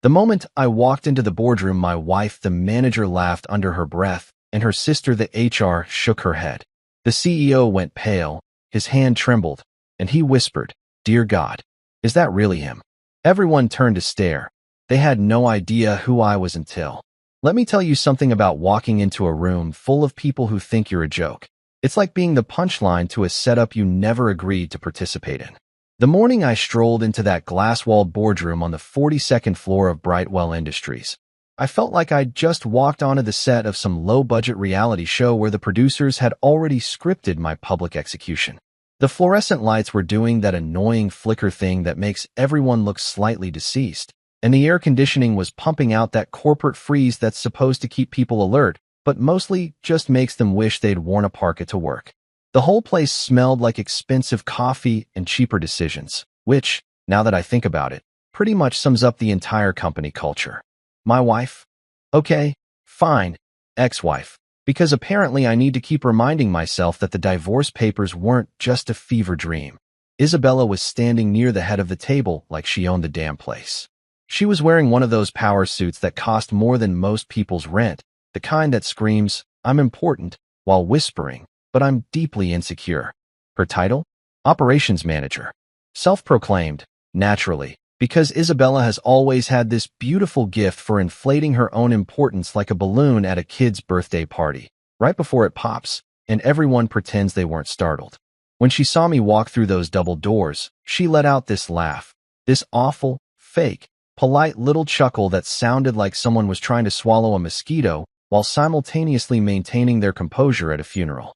The moment I walked into the boardroom, my wife, the manager, laughed under her breath, and her sister, the HR, shook her head. The CEO went pale, his hand trembled, and he whispered, "Dear God, is that really him?" Everyone turned to stare. They had no idea who I was until. Let me tell you something about walking into a room full of people who think you're a joke. It's like being the punchline to a setup you never agreed to participate in. The morning I strolled into that glass-walled boardroom on the 42nd floor of Brightwell Industries, I felt like I'd just walked onto the set of some low-budget reality show where the producers had already scripted my public execution. The fluorescent lights were doing that annoying flicker thing that makes everyone look slightly deceased, and the air conditioning was pumping out that corporate freeze that's supposed to keep people alert, but mostly just makes them wish they'd worn a parka to work. The whole place smelled like expensive coffee and cheaper decisions, which, now that I think about it, pretty much sums up the entire company culture. My wife? Okay, fine, ex-wife, because apparently I need to keep reminding myself that the divorce papers weren't just a fever dream. Isabella was standing near the head of the table like she owned the damn place. She was wearing one of those power suits that cost more than most people's rent, the kind that screams, "I'm important," while whispering, "But I'm deeply insecure." Her title? Operations Manager. Self-proclaimed, naturally, because Isabella has always had this beautiful gift for inflating her own importance like a balloon at a kid's birthday party, right before it pops, and everyone pretends they weren't startled. When she saw me walk through those double doors, she let out this laugh, this awful, fake, polite little chuckle that sounded like someone was trying to swallow a mosquito while simultaneously maintaining their composure at a funeral.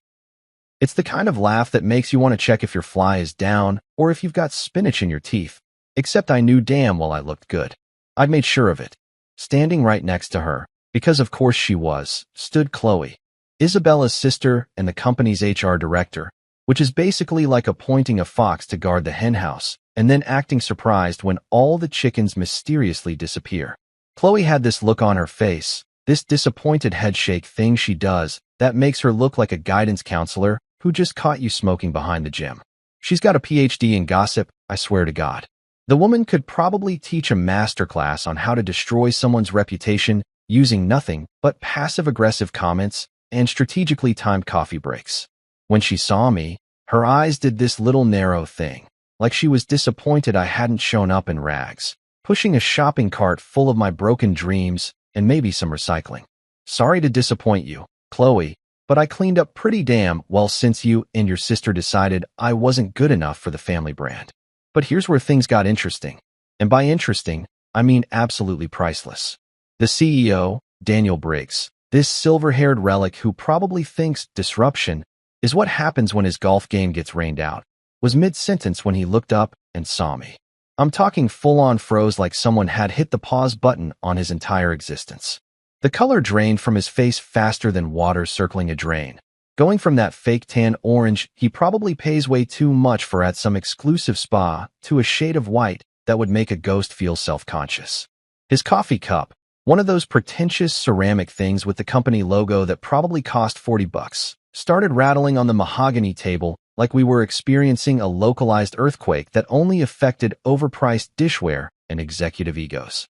It's the kind of laugh that makes you want to check if your fly is down or if you've got spinach in your teeth. Except I knew damn well I looked good. I'd made sure of it. Standing right next to her, because of course she was, stood Chloe, Isabella's sister and the company's HR director, which is basically like appointing a fox to guard the henhouse and then acting surprised when all the chickens mysteriously disappear. Chloe had this look on her face, this disappointed headshake thing she does that makes her look like a guidance counselor who just caught you smoking behind the gym. She's got a PhD in gossip, I swear to God. The woman could probably teach a masterclass on how to destroy someone's reputation using nothing but passive-aggressive comments and strategically timed coffee breaks. When she saw me, her eyes did this little narrow thing, like she was disappointed I hadn't shown up in rags, pushing a shopping cart full of my broken dreams and maybe some recycling. Sorry to disappoint you, Chloe, but I cleaned up pretty damn well since you and your sister decided I wasn't good enough for the family brand. But here's where things got interesting. And by interesting, I mean absolutely priceless. The CEO, Daniel Briggs, this silver-haired relic who probably thinks disruption is what happens when his golf game gets rained out, was mid-sentence when he looked up and saw me. I'm talking full-on froze like someone had hit the pause button on his entire existence. The color drained from his face faster than water circling a drain. Going from that fake tan orange he probably pays way too much for at some exclusive spa to a shade of white that would make a ghost feel self-conscious. His coffee cup, one of those pretentious ceramic things with the company logo that probably cost $40, started rattling on the mahogany table like we were experiencing a localized earthquake that only affected overpriced dishware and executive egos.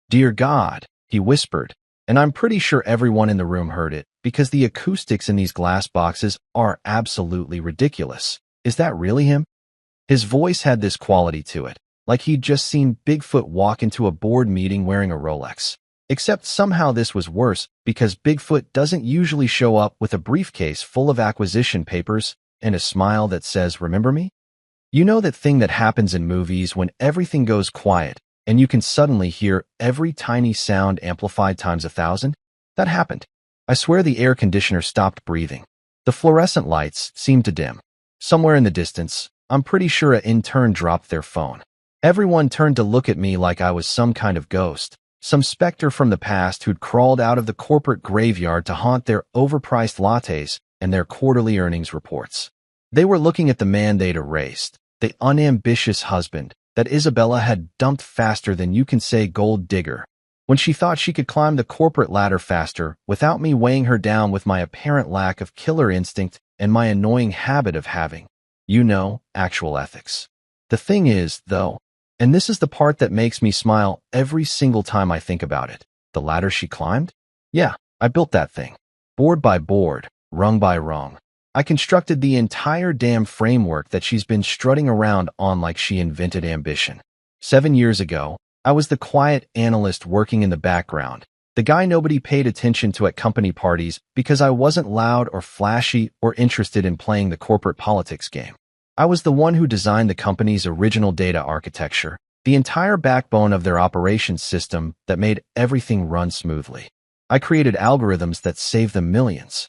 "Dear God," he whispered, and I'm pretty sure everyone in the room heard it, because the acoustics in these glass boxes are absolutely ridiculous. Is that really him? His voice had this quality to it, like he'd just seen Bigfoot walk into a board meeting wearing a Rolex. Except somehow this was worse, because Bigfoot doesn't usually show up with a briefcase full of acquisition papers and a smile that says, "Remember me?" You know that thing that happens in movies when everything goes quiet and you can suddenly hear every tiny sound amplified times 1,000? That happened. I swear the air conditioner stopped breathing. The fluorescent lights seemed to dim. Somewhere in the distance, I'm pretty sure an intern dropped their phone. Everyone turned to look at me like I was some kind of ghost, some specter from the past who'd crawled out of the corporate graveyard to haunt their overpriced lattes and their quarterly earnings reports. They were looking at the man they'd erased, the unambitious husband that Isabella had dumped faster than you can say gold digger, when she thought she could climb the corporate ladder faster without me weighing her down with my apparent lack of killer instinct and my annoying habit of having, actual ethics. The thing is, though, And this is the part that makes me smile every single time I think about it. The ladder she climbed? Yeah, I built that thing. Board by board, rung by rung. I constructed the entire damn framework that she's been strutting around on like she invented ambition. 7 years ago, I was the quiet analyst working in the background, the guy nobody paid attention to at company parties because I wasn't loud or flashy or interested in playing the corporate politics game. I was the one who designed the company's original data architecture, the entire backbone of their operations system that made everything run smoothly. I created algorithms that saved them millions.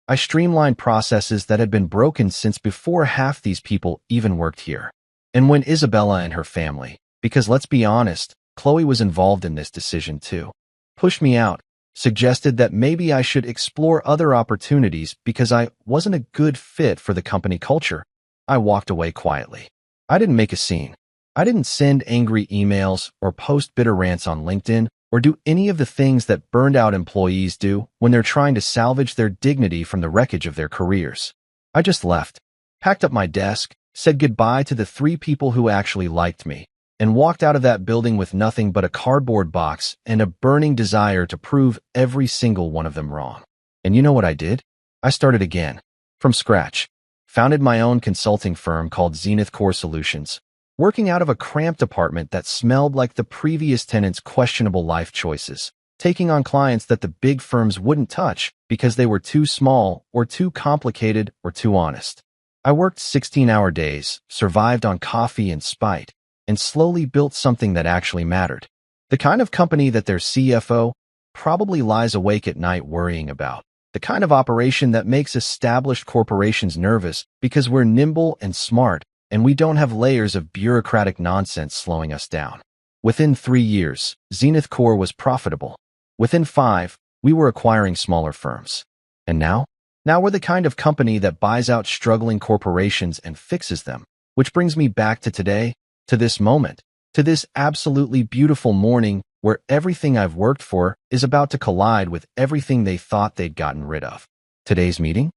I streamlined processes that had been broken since before half these people even worked here. And when Isabella and her family, because let's be honest, Chloe was involved in this decision too, pushed me out, suggested that maybe I should explore other opportunities because I wasn't a good fit for the company culture, I walked away quietly. I didn't make a scene. I didn't send angry emails or post bitter rants on LinkedIn or do any of the things that burned-out employees do when they're trying to salvage their dignity from the wreckage of their careers. I just left, packed up my desk, said goodbye to the 3 people who actually liked me, and walked out of that building with nothing but a cardboard box and a burning desire to prove every single one of them wrong. And you know what I did? I started again, from scratch. Founded my own consulting firm called Zenith Core Solutions, working out of a cramped apartment that smelled like the previous tenant's questionable life choices, taking on clients that the big firms wouldn't touch because they were too small or too complicated or too honest. I worked 16-hour days, survived on coffee and spite, and slowly built something that actually mattered. The kind of company that their CFO probably lies awake at night worrying about. The kind of operation that makes established corporations nervous because we're nimble and smart, and we don't have layers of bureaucratic nonsense slowing us down. Within 3 years, Zenith Core was profitable. Within 5, we were acquiring smaller firms. And now? Now we're the kind of company that buys out struggling corporations and fixes them. Which brings me back to today, to this moment, to this absolutely beautiful morning where everything I've worked for is about to collide with everything they thought they'd gotten rid of. Today's meeting?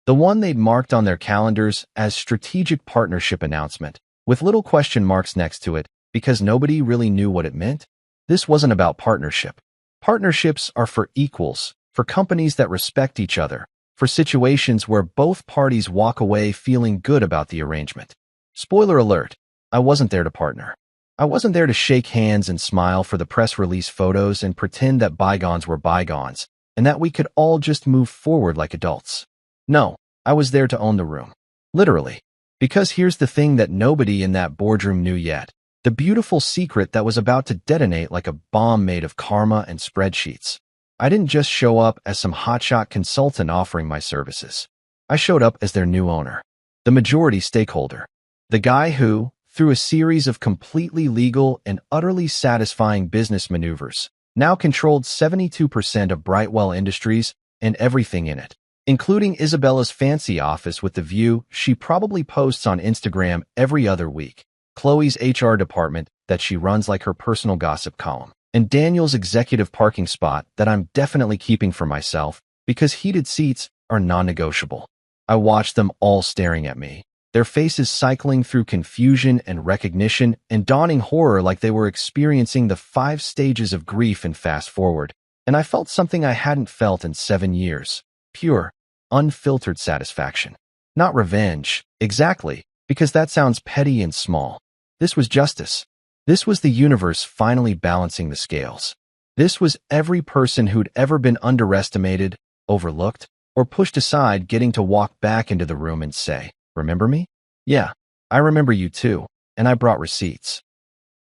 The one they'd marked on their calendars as strategic partnership announcement, with little question marks next to it because nobody really knew what it meant. This wasn't about partnership. Partnerships are for equals, for companies that respect each other, for situations where both parties walk away feeling good about the arrangement. Spoiler alert, I wasn't there to partner. I wasn't there to shake hands and smile for the press release photos and pretend that bygones were bygones and that we could all just move forward like adults. No, I was there to own the room. Literally. Because here's the thing that nobody in that boardroom knew yet. The beautiful secret that was about to detonate like a bomb made of karma and spreadsheets. I didn't just show up as some hotshot consultant offering my services. I showed up as their new owner, the majority stakeholder, the guy who, through a series of completely legal and utterly satisfying business maneuvers, now controlled 72% of Brightwell Industries and everything in it, including Isabella's fancy office with the view she probably posts on Instagram every other week, Chloe's HR department that she runs like her personal gossip column, and Daniel's executive parking spot that I'm definitely keeping for myself because heated seats are non-negotiable. I watched them all staring at me, their faces cycling through confusion and recognition and dawning horror like they were experiencing the 5 stages of grief in fast forward, and I felt something I hadn't felt in 7 years. Pure, unfiltered satisfaction. Not revenge, exactly, because that sounds petty and small. This was justice. This was the universe finally balancing the scales. This was every person who'd ever been underestimated, overlooked, or pushed aside getting to walk back into the room and say, "Remember me? Yeah, I remember you too," and I brought receipts.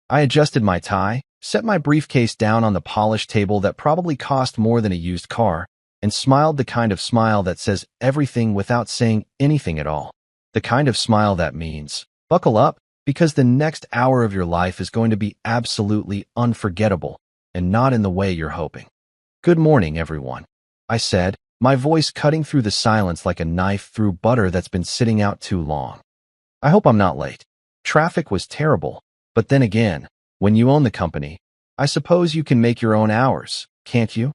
I adjusted my tie, set my briefcase down on the polished table that probably cost more than a used car, and smiled the kind of smile that says everything without saying anything at all. The kind of smile that means, buckle up, because the next hour of your life is going to be absolutely unforgettable, and not in the way you're hoping. "Good morning, everyone," I said, my voice cutting through the silence like a knife through butter that's been sitting out too long. I hope I'm not late. Traffic was terrible, but then again, when you own the company, I suppose you can make your own hours, can't you?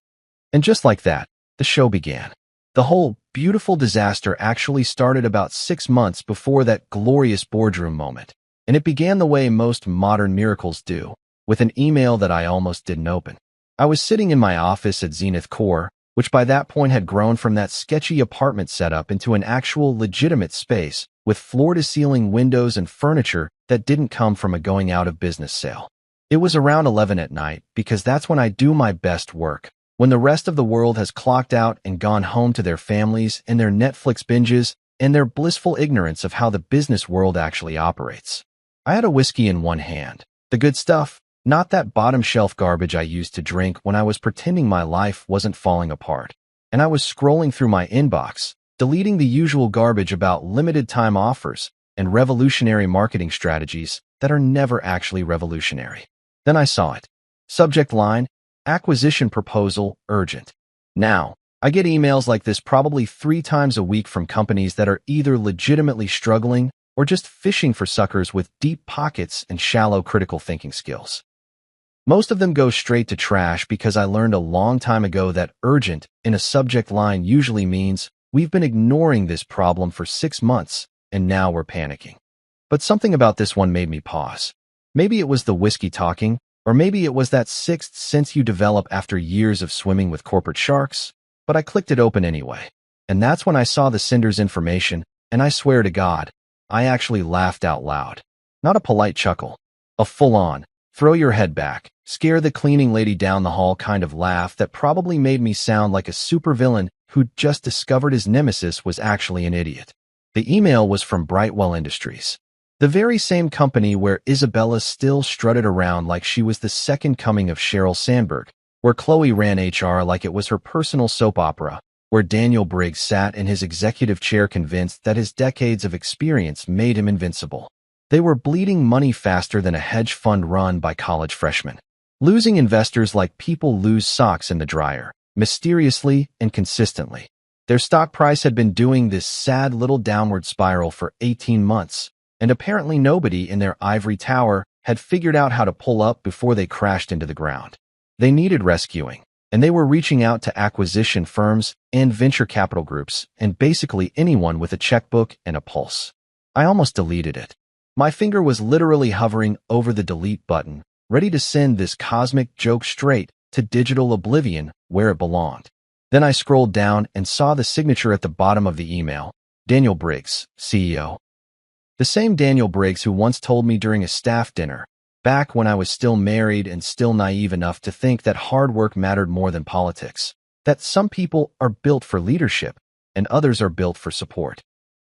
And just like that, the show began. The whole beautiful disaster actually started about 6 months before that glorious boardroom moment. And it began the way most modern miracles do, with an email that I almost didn't open. I was sitting in my office at Zenith Core, which by that point had grown from that sketchy apartment setup into an actual legitimate space with floor-to-ceiling windows and furniture that didn't come from a going-out-of-business sale. It was around 11 at night because that's when I do my best work, when the rest of the world has clocked out and gone home to their families and their Netflix binges and their blissful ignorance of how the business world actually operates. I had a whiskey in one hand, the good stuff, not that bottom-shelf garbage I used to drink when I was pretending my life wasn't falling apart. And I was scrolling through my inbox, deleting the usual garbage about limited-time offers and revolutionary marketing strategies that are never actually revolutionary. Then I saw it. Subject line, acquisition proposal, urgent. Now, I get emails like this probably 3 times a week from companies that are either legitimately struggling or just fishing for suckers with deep pockets and shallow critical thinking skills. Most of them go straight to trash because I learned a long time ago that urgent in a subject line usually means we've been ignoring this problem for 6 months and now we're panicking. But something about this one made me pause. Maybe it was the whiskey talking, or maybe it was that sixth sense you develop after years of swimming with corporate sharks, but I clicked it open anyway. And that's when I saw the sender's information, and I swear to God, I actually laughed out loud. Not a polite chuckle, a full-on, throw your head back, scare the cleaning lady down the hall kind of laugh that probably made me sound like a supervillain who'd just discovered his nemesis was actually an idiot. The email was from Brightwell Industries, the very same company where Isabella still strutted around like she was the second coming of Sheryl Sandberg, where Chloe ran HR like it was her personal soap opera, where Daniel Briggs sat in his executive chair convinced that his decades of experience made him invincible. They were bleeding money faster than a hedge fund run by college freshmen, losing investors like people lose socks in the dryer, mysteriously and consistently. Their stock price had been doing this sad little downward spiral for 18 months, and apparently nobody in their ivory tower had figured out how to pull up before they crashed into the ground. They needed rescuing, and they were reaching out to acquisition firms and venture capital groups and basically anyone with a checkbook and a pulse. I almost deleted it. My finger was literally hovering over the delete button, ready to send this cosmic joke straight to digital oblivion where it belonged. Then I scrolled down and saw the signature at the bottom of the email, Daniel Briggs, CEO. The same Daniel Briggs who once told me during a staff dinner, back when I was still married and still naive enough to think that hard work mattered more than politics, that some people are built for leadership and others are built for support.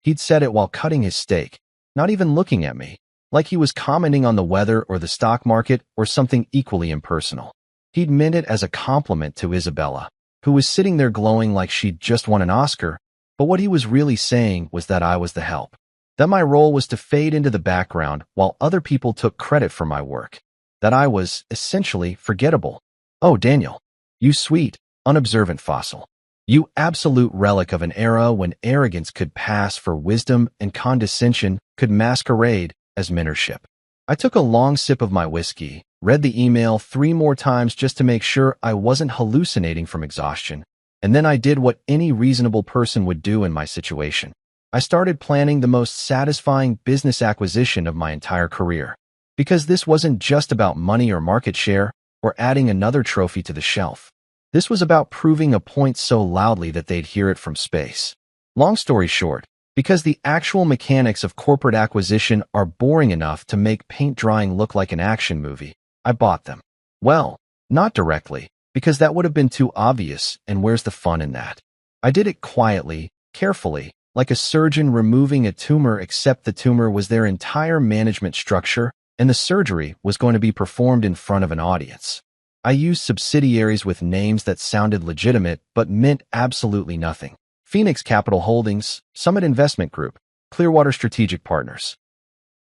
He'd said it while cutting his steak, not even looking at me, like he was commenting on the weather or the stock market or something equally impersonal. He'd meant it as a compliment to Isabella, who was sitting there glowing like she'd just won an Oscar, but what he was really saying was that I was the help. That my role was to fade into the background while other people took credit for my work. That I was, essentially, forgettable. Oh, Daniel, you sweet, unobservant fossil. You absolute relic of an era when arrogance could pass for wisdom and condescension could masquerade as mentorship. I took a long sip of my whiskey, read the email 3 more times just to make sure I wasn't hallucinating from exhaustion, and then I did what any reasonable person would do in my situation. I started planning the most satisfying business acquisition of my entire career. Because this wasn't just about money or market share or adding another trophy to the shelf. This was about proving a point so loudly that they'd hear it from space. Long story short, because the actual mechanics of corporate acquisition are boring enough to make paint drying look like an action movie, I bought them. Well, not directly, because that would have been too obvious, and where's the fun in that? I did it quietly, carefully, like a surgeon removing a tumor, except the tumor was their entire management structure, and the surgery was going to be performed in front of an audience. I used subsidiaries with names that sounded legitimate but meant absolutely nothing. Phoenix Capital Holdings, Summit Investment Group, Clearwater Strategic Partners.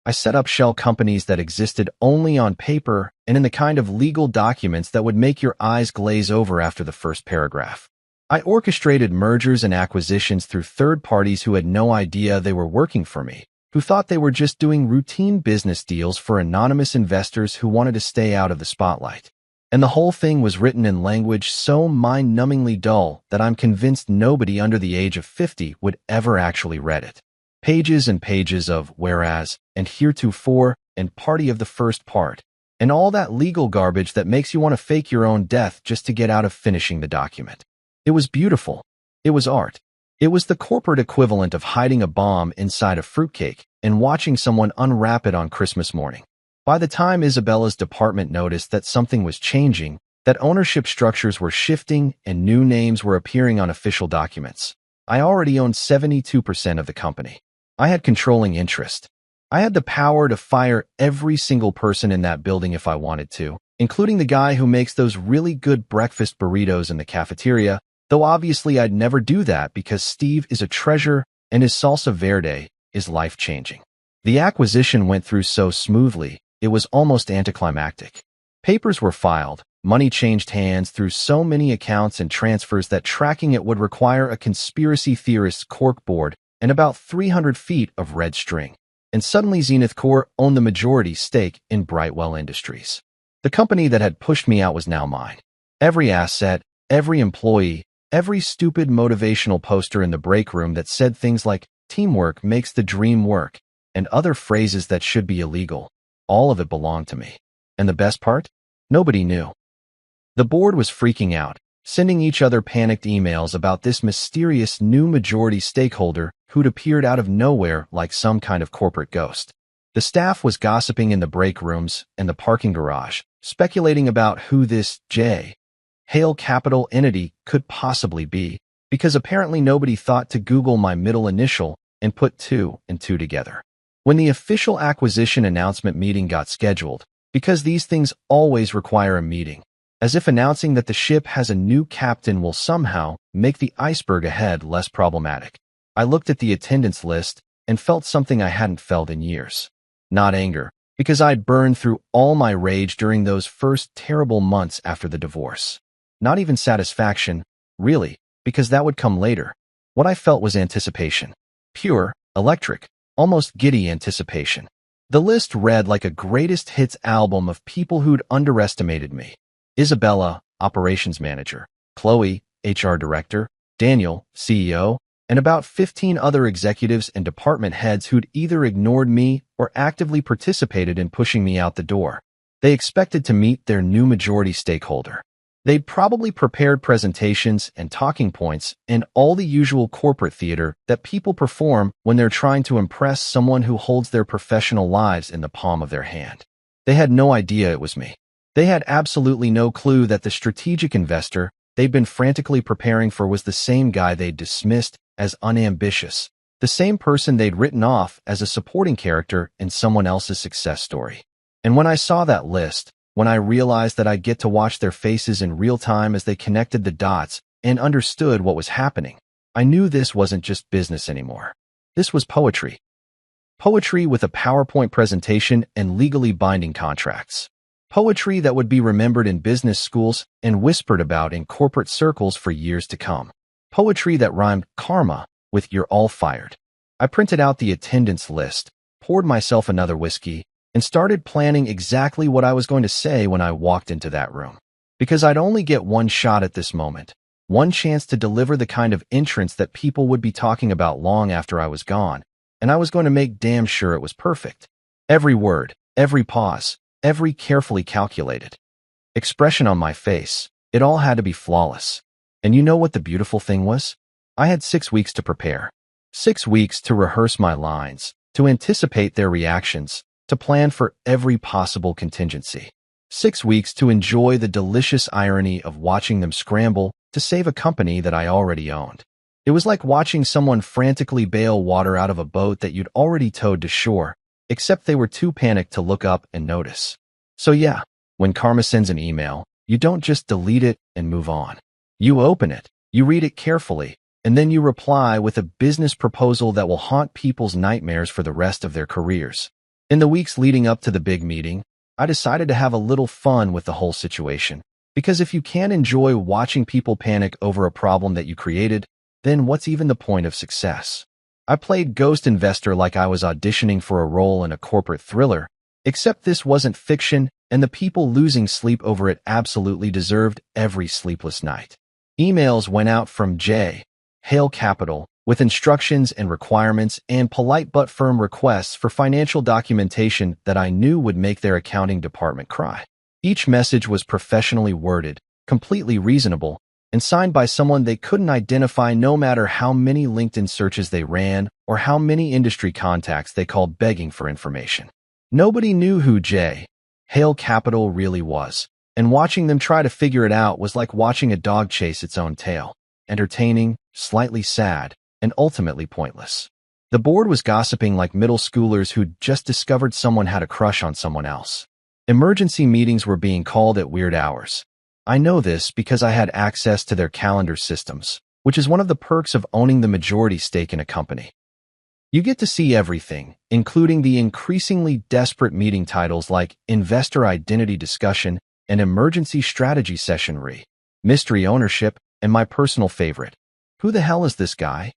I set up shell companies that existed only on paper and in the kind of legal documents that would make your eyes glaze over after the first paragraph. I orchestrated mergers and acquisitions through third parties who had no idea they were working for me, who thought they were just doing routine business deals for anonymous investors who wanted to stay out of the spotlight. And the whole thing was written in language so mind-numbingly dull that I'm convinced nobody under the age of 50 would ever actually read it. Pages and pages of whereas and heretofore and party of the first part, and all that legal garbage that makes you want to fake your own death just to get out of finishing the document. It was beautiful. It was art. It was the corporate equivalent of hiding a bomb inside a fruitcake and watching someone unwrap it on Christmas morning. By the time Isabella's department noticed that something was changing, that ownership structures were shifting and new names were appearing on official documents, I already owned 72% of the company. I had controlling interest. I had the power to fire every single person in that building if I wanted to, including the guy who makes those really good breakfast burritos in the cafeteria, though obviously I'd never do that because Steve is a treasure and his salsa verde is life-changing. The acquisition went through so smoothly, it was almost anticlimactic. Papers were filed, money changed hands through so many accounts and transfers that tracking it would require a conspiracy theorist's corkboard and about 300 feet of red string. And suddenly Zenith Corp owned the majority stake in Brightwell Industries. The company that had pushed me out was now mine. Every asset, every employee, every stupid motivational poster in the break room that said things like, "Teamwork makes the dream work," and other phrases that should be illegal, all of it belonged to me. And the best part? Nobody knew. The board was freaking out, sending each other panicked emails about this mysterious new majority stakeholder who'd appeared out of nowhere like some kind of corporate ghost. The staff was gossiping in the break rooms and the parking garage, speculating about who this J. Hale Capital entity could possibly be, because apparently nobody thought to Google my middle initial and put two and two together. When the official acquisition announcement meeting got scheduled, because these things always require a meeting, as if announcing that the ship has a new captain will somehow make the iceberg ahead less problematic, I looked at the attendance list and felt something I hadn't felt in years. Not anger, because I'd burned through all my rage during those first terrible months after the divorce. Not even satisfaction, really, because that would come later. What I felt was anticipation. Pure, electric, almost giddy anticipation. The list read like a greatest hits album of people who'd underestimated me. Isabella, operations manager, Chloe, HR director, Daniel, CEO, and about 15 other executives and department heads who'd either ignored me or actively participated in pushing me out the door. They expected to meet their new majority stakeholder. They'd probably prepared presentations and talking points and all the usual corporate theater that people perform when they're trying to impress someone who holds their professional lives in the palm of their hand. They had no idea it was me. They had absolutely no clue that the strategic investor they'd been frantically preparing for was the same guy they'd dismissed as unambitious, the same person they'd written off as a supporting character in someone else's success story. And when I saw that list, when I realized that I'd get to watch their faces in real time as they connected the dots and understood what was happening, I knew this wasn't just business anymore. This was poetry. Poetry with a PowerPoint presentation and legally binding contracts. Poetry that would be remembered in business schools and whispered about in corporate circles for years to come. Poetry that rhymed karma with "you're all fired." I printed out the attendance list, poured myself another whiskey, and started planning exactly what I was going to say when I walked into that room. Because I'd only get one shot at this moment, one chance to deliver the kind of entrance that people would be talking about long after I was gone, and I was going to make damn sure it was perfect. Every word, every pause, every carefully calculated expression on my face, it all had to be flawless. And you know what the beautiful thing was? I had 6 weeks to prepare. 6 weeks to rehearse my lines, to anticipate their reactions, to plan for every possible contingency. 6 weeks to enjoy the delicious irony of watching them scramble to save a company that I already owned. It was like watching someone frantically bail water out of a boat that you'd already towed to shore, except they were too panicked to look up and notice. So yeah, when karma sends an email, you don't just delete it and move on. You open it, you read it carefully, and then you reply with a business proposal that will haunt people's nightmares for the rest of their careers. In the weeks leading up to the big meeting, I decided to have a little fun with the whole situation, because if you can't enjoy watching people panic over a problem that you created, then what's even the point of success? I played ghost investor like I was auditioning for a role in a corporate thriller, except this wasn't fiction, and the people losing sleep over it absolutely deserved every sleepless night. Emails went out from J. Hale Capital with instructions and requirements and polite but firm requests for financial documentation that I knew would make their accounting department cry. Each message was professionally worded, completely reasonable, and signed by someone they couldn't identify no matter how many LinkedIn searches they ran or how many industry contacts they called begging for information. Nobody knew who J. Hale Capital really was, and watching them try to figure it out was like watching a dog chase its own tail. Entertaining, slightly sad, and ultimately pointless. The board was gossiping like middle schoolers who'd just discovered someone had a crush on someone else. Emergency meetings were being called at weird hours. I know this because I had access to their calendar systems, which is one of the perks of owning the majority stake in a company. You get to see everything, including the increasingly desperate meeting titles like Investor Identity Discussion and Emergency Strategy Session Mystery Ownership, and my personal favorite, who the hell is this guy?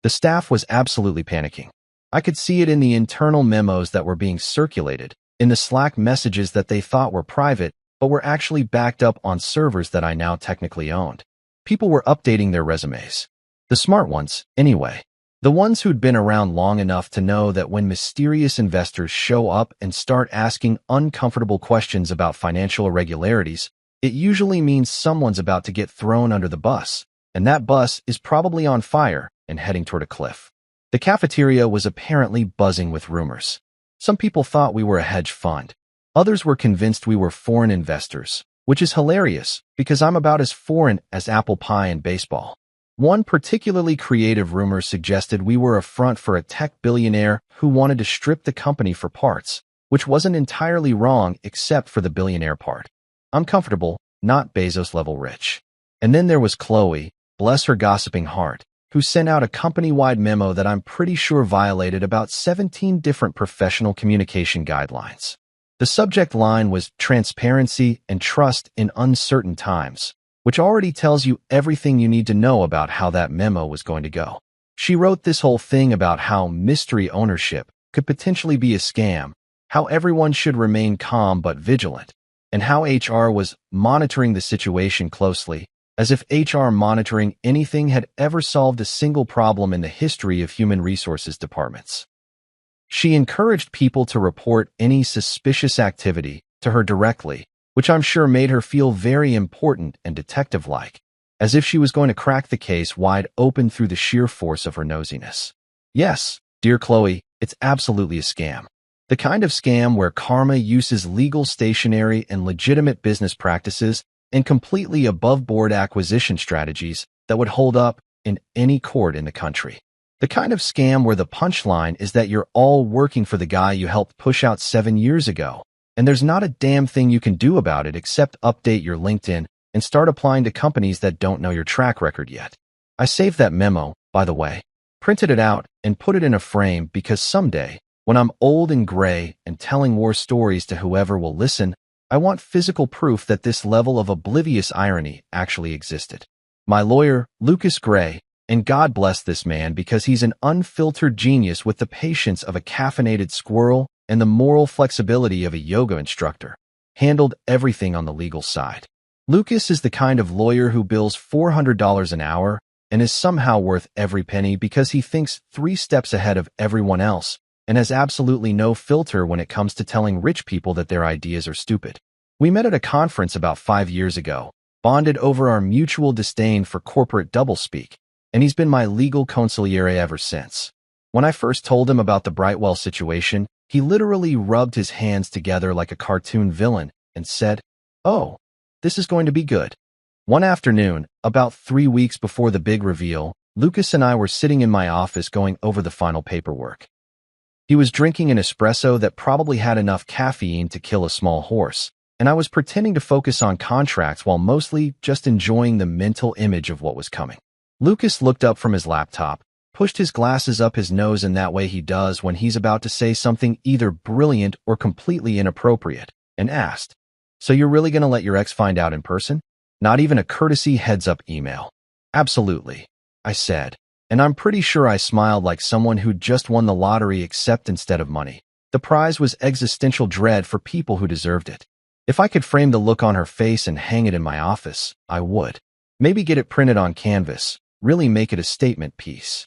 The staff was absolutely panicking. I could see it in the internal memos that were being circulated, in the Slack messages that they thought were private, but were actually backed up on servers that I now technically owned. People were updating their resumes. The smart ones, anyway. The ones who'd been around long enough to know that when mysterious investors show up and start asking uncomfortable questions about financial irregularities, it usually means someone's about to get thrown under the bus, and that bus is probably on fire and heading toward a cliff. The cafeteria was apparently buzzing with rumors. Some people thought we were a hedge fund. Others were convinced we were foreign investors, which is hilarious because I'm about as foreign as apple pie and baseball. One particularly creative rumor suggested we were a front for a tech billionaire who wanted to strip the company for parts, which wasn't entirely wrong except for the billionaire part. I'm comfortable, not Bezos-level rich. And then there was Chloe, bless her gossiping heart, who sent out a company-wide memo that I'm pretty sure violated about 17 different professional communication guidelines. The subject line was transparency and trust in uncertain times, which already tells you everything you need to know about how that memo was going to go. She wrote this whole thing about how mystery ownership could potentially be a scam, how everyone should remain calm but vigilant, and how HR was monitoring the situation closely, as if HR monitoring anything had ever solved a single problem in the history of human resources departments. She encouraged people to report any suspicious activity to her directly, which I'm sure made her feel very important and detective-like, as if she was going to crack the case wide open through the sheer force of her nosiness. Yes, dear Chloe, it's absolutely a scam. The kind of scam where karma uses legal stationery and legitimate business practices and completely above-board acquisition strategies that would hold up in any court in the country. The kind of scam where the punchline is that you're all working for the guy you helped push out 7 years ago, and there's not a damn thing you can do about it except update your LinkedIn and start applying to companies that don't know your track record yet. I saved that memo, by the way, printed it out, and put it in a frame because someday, when I'm old and gray and telling war stories to whoever will listen, I want physical proof that this level of oblivious irony actually existed. My lawyer, Lucas Gray, and God bless this man because he's an unfiltered genius with the patience of a caffeinated squirrel and the moral flexibility of a yoga instructor, handled everything on the legal side. Lucas is the kind of lawyer who bills $400 an hour and is somehow worth every penny because he thinks 3 steps ahead of everyone else and has absolutely no filter when it comes to telling rich people that their ideas are stupid. We met at a conference about 5 years ago, bonded over our mutual disdain for corporate doublespeak, and he's been my legal consigliere ever since. When I first told him about the Brightwell situation, he literally rubbed his hands together like a cartoon villain and said, "Oh, this is going to be good." One afternoon, about 3 weeks before the big reveal, Lucas and I were sitting in my office going over the final paperwork. He was drinking an espresso that probably had enough caffeine to kill a small horse, and I was pretending to focus on contracts while mostly just enjoying the mental image of what was coming. Lucas looked up from his laptop, pushed his glasses up his nose in that way he does when he's about to say something either brilliant or completely inappropriate, and asked, "So you're really going to let your ex find out in person? Not even a courtesy heads-up email?" "Absolutely," I said, and I'm pretty sure I smiled like someone who'd just won the lottery except instead of money. The prize was existential dread for people who deserved it. If I could frame the look on her face and hang it in my office, I would. Maybe get it printed on canvas, really make it a statement piece.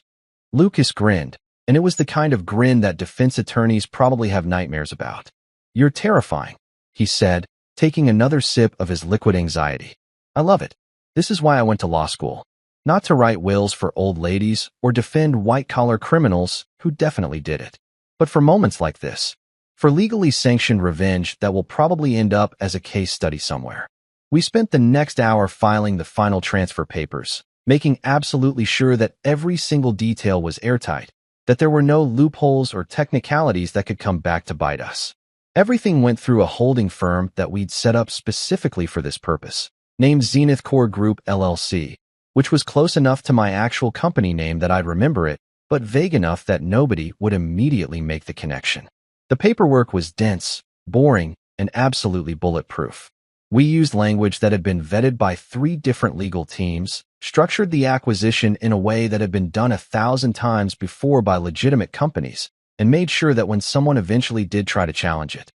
Lucas grinned, and it was the kind of grin that defense attorneys probably have nightmares about. "You're terrifying," he said, taking another sip of his liquid anxiety. "I love it. This is why I went to law school. Not to write wills for old ladies or defend white-collar criminals who definitely did it, but for moments like this. For legally sanctioned revenge that will probably end up as a case study somewhere." We spent the next hour filing the final transfer papers, making absolutely sure that every single detail was airtight, that there were no loopholes or technicalities that could come back to bite us. Everything went through a holding firm that we'd set up specifically for this purpose, named Zenith Core Group LLC, which was close enough to my actual company name that I'd remember it, but vague enough that nobody would immediately make the connection. The paperwork was dense, boring, and absolutely bulletproof. We used language that had been vetted by 3 different legal teams, structured the acquisition in a way that had been done 1,000 times before by legitimate companies, and made sure that when someone eventually did try to challenge it,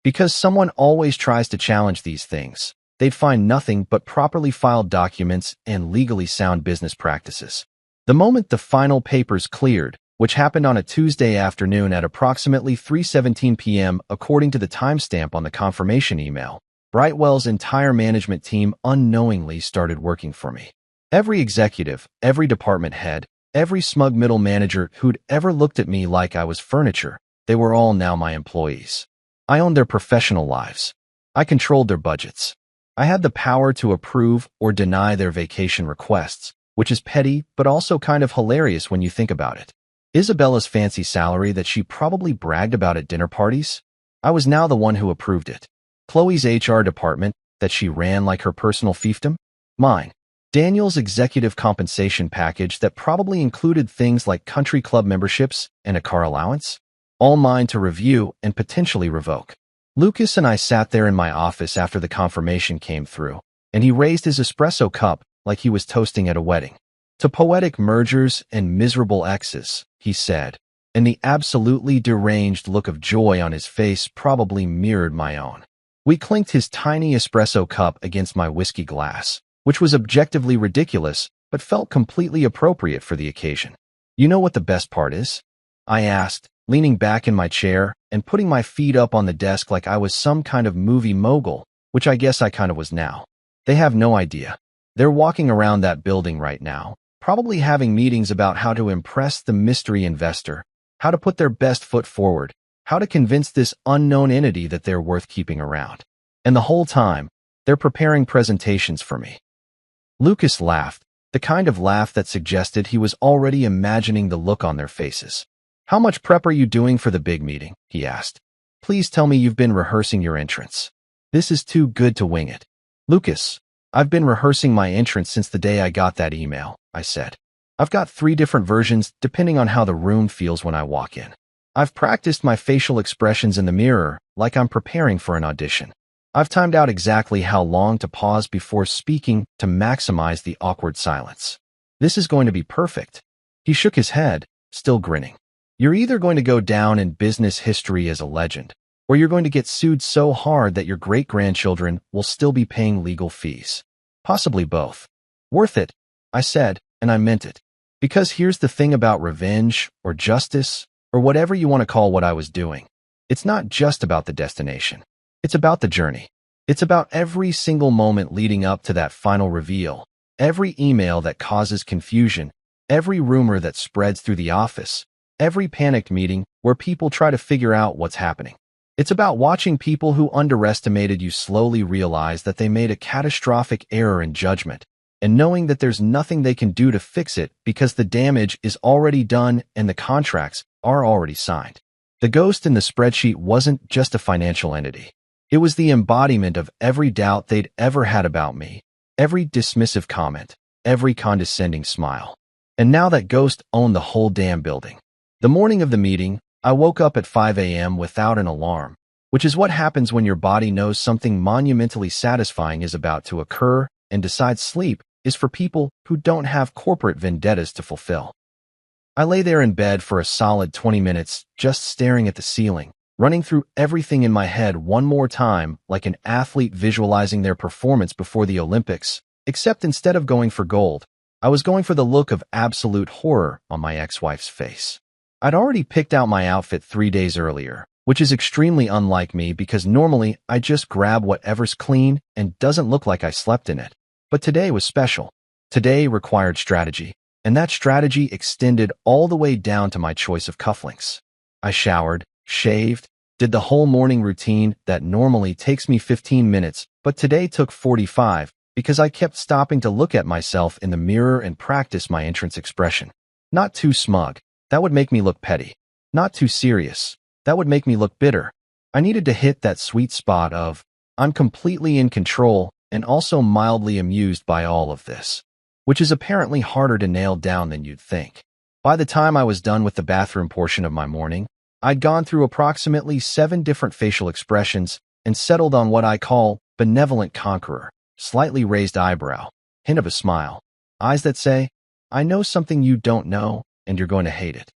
because someone always tries to challenge these things, they'd find nothing but properly filed documents and legally sound business practices. The moment the final papers cleared, which happened on a Tuesday afternoon at approximately 3:17 p.m. according to the timestamp on the confirmation email, Brightwell's entire management team unknowingly started working for me. Every executive, every department head, every smug middle manager who'd ever looked at me like I was furniture, they were all now my employees. I owned their professional lives. I controlled their budgets. I had the power to approve or deny their vacation requests, which is petty but also kind of hilarious when you think about it. Isabella's fancy salary that she probably bragged about at dinner parties? I was now the one who approved it. Chloe's HR department that she ran like her personal fiefdom? Mine. Daniel's executive compensation package that probably included things like country club memberships and a car allowance? All mine to review and potentially revoke. Lucas and I sat there in my office after the confirmation came through, and he raised his espresso cup like he was toasting at a wedding. "To poetic mergers and miserable exes," he said, and the absolutely deranged look of joy on his face probably mirrored my own. We clinked his tiny espresso cup against my whiskey glass, which was objectively ridiculous, but felt completely appropriate for the occasion. "You know what the best part is?" I asked, leaning back in my chair and putting my feet up on the desk like I was some kind of movie mogul, which I guess I kind of was now. They have no idea. They're walking around that building right now, probably having meetings about how to impress the mystery investor, how to put their best foot forward, how to convince this unknown entity that they're worth keeping around. And the whole time, they're preparing presentations for me. Lucas laughed, the kind of laugh that suggested he was already imagining the look on their faces. "How much prep are you doing for the big meeting?" he asked. "Please tell me you've been rehearsing your entrance. This is too good to wing it." "Lucas, I've been rehearsing my entrance since the day I got that email," I said. "I've got 3 different versions depending on how the room feels when I walk in. I've practiced my facial expressions in the mirror like I'm preparing for an audition. I've timed out exactly how long to pause before speaking to maximize the awkward silence. This is going to be perfect." He shook his head, still grinning. "You're either going to go down in business history as a legend, or you're going to get sued so hard that your great-grandchildren will still be paying legal fees. Possibly both." "Worth it," I said, and I meant it. Because here's the thing about revenge, or justice, or whatever you want to call what I was doing. It's not just about the destination. It's about the journey. It's about every single moment leading up to that final reveal, every email that causes confusion, every rumor that spreads through the office, every panicked meeting where people try to figure out what's happening. It's about watching people who underestimated you slowly realize that they made a catastrophic error in judgment, and knowing that there's nothing they can do to fix it because the damage is already done and the contracts are already signed. The ghost in the spreadsheet wasn't just a financial entity. It was the embodiment of every doubt they'd ever had about me, every dismissive comment, every condescending smile. And now that ghost owned the whole damn building. The morning of the meeting, I woke up at 5 a.m. without an alarm, which is what happens when your body knows something monumentally satisfying is about to occur and decides sleep is for people who don't have corporate vendettas to fulfill. I lay there in bed for a solid 20 minutes, just staring at the ceiling, running through everything in my head one more time like an athlete visualizing their performance before the Olympics, except instead of going for gold, I was going for the look of absolute horror on my ex-wife's face. I'd already picked out my outfit 3 days earlier, which is extremely unlike me because normally I just grab whatever's clean and doesn't look like I slept in it. But today was special. Today required strategy, and that strategy extended all the way down to my choice of cufflinks. I showered, shaved, did the whole morning routine that normally takes me 15 minutes, but today took 45 because I kept stopping to look at myself in the mirror and practice my entrance expression. Not too smug. That would make me look petty. Not too serious. That would make me look bitter. I needed to hit that sweet spot of, I'm completely in control and also mildly amused by all of this, which is apparently harder to nail down than you'd think. By the time I was done with the bathroom portion of my morning, I'd gone through approximately 7 different facial expressions and settled on what I call benevolent conqueror, slightly raised eyebrow, hint of a smile, eyes that say, I know something you don't know, and you're going to hate it.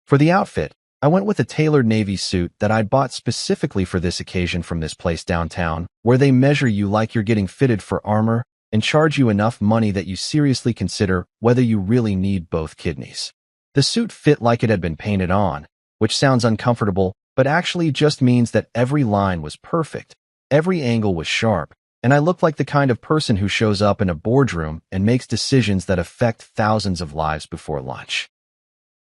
For the outfit, I went with a tailored navy suit that I'd bought specifically for this occasion from this place downtown, where they measure you like you're getting fitted for armor and charge you enough money that you seriously consider whether you really need both kidneys. The suit fit like it had been painted on, which sounds uncomfortable, but actually just means that every line was perfect, every angle was sharp, and I looked like the kind of person who shows up in a boardroom and makes decisions that affect thousands of lives before lunch.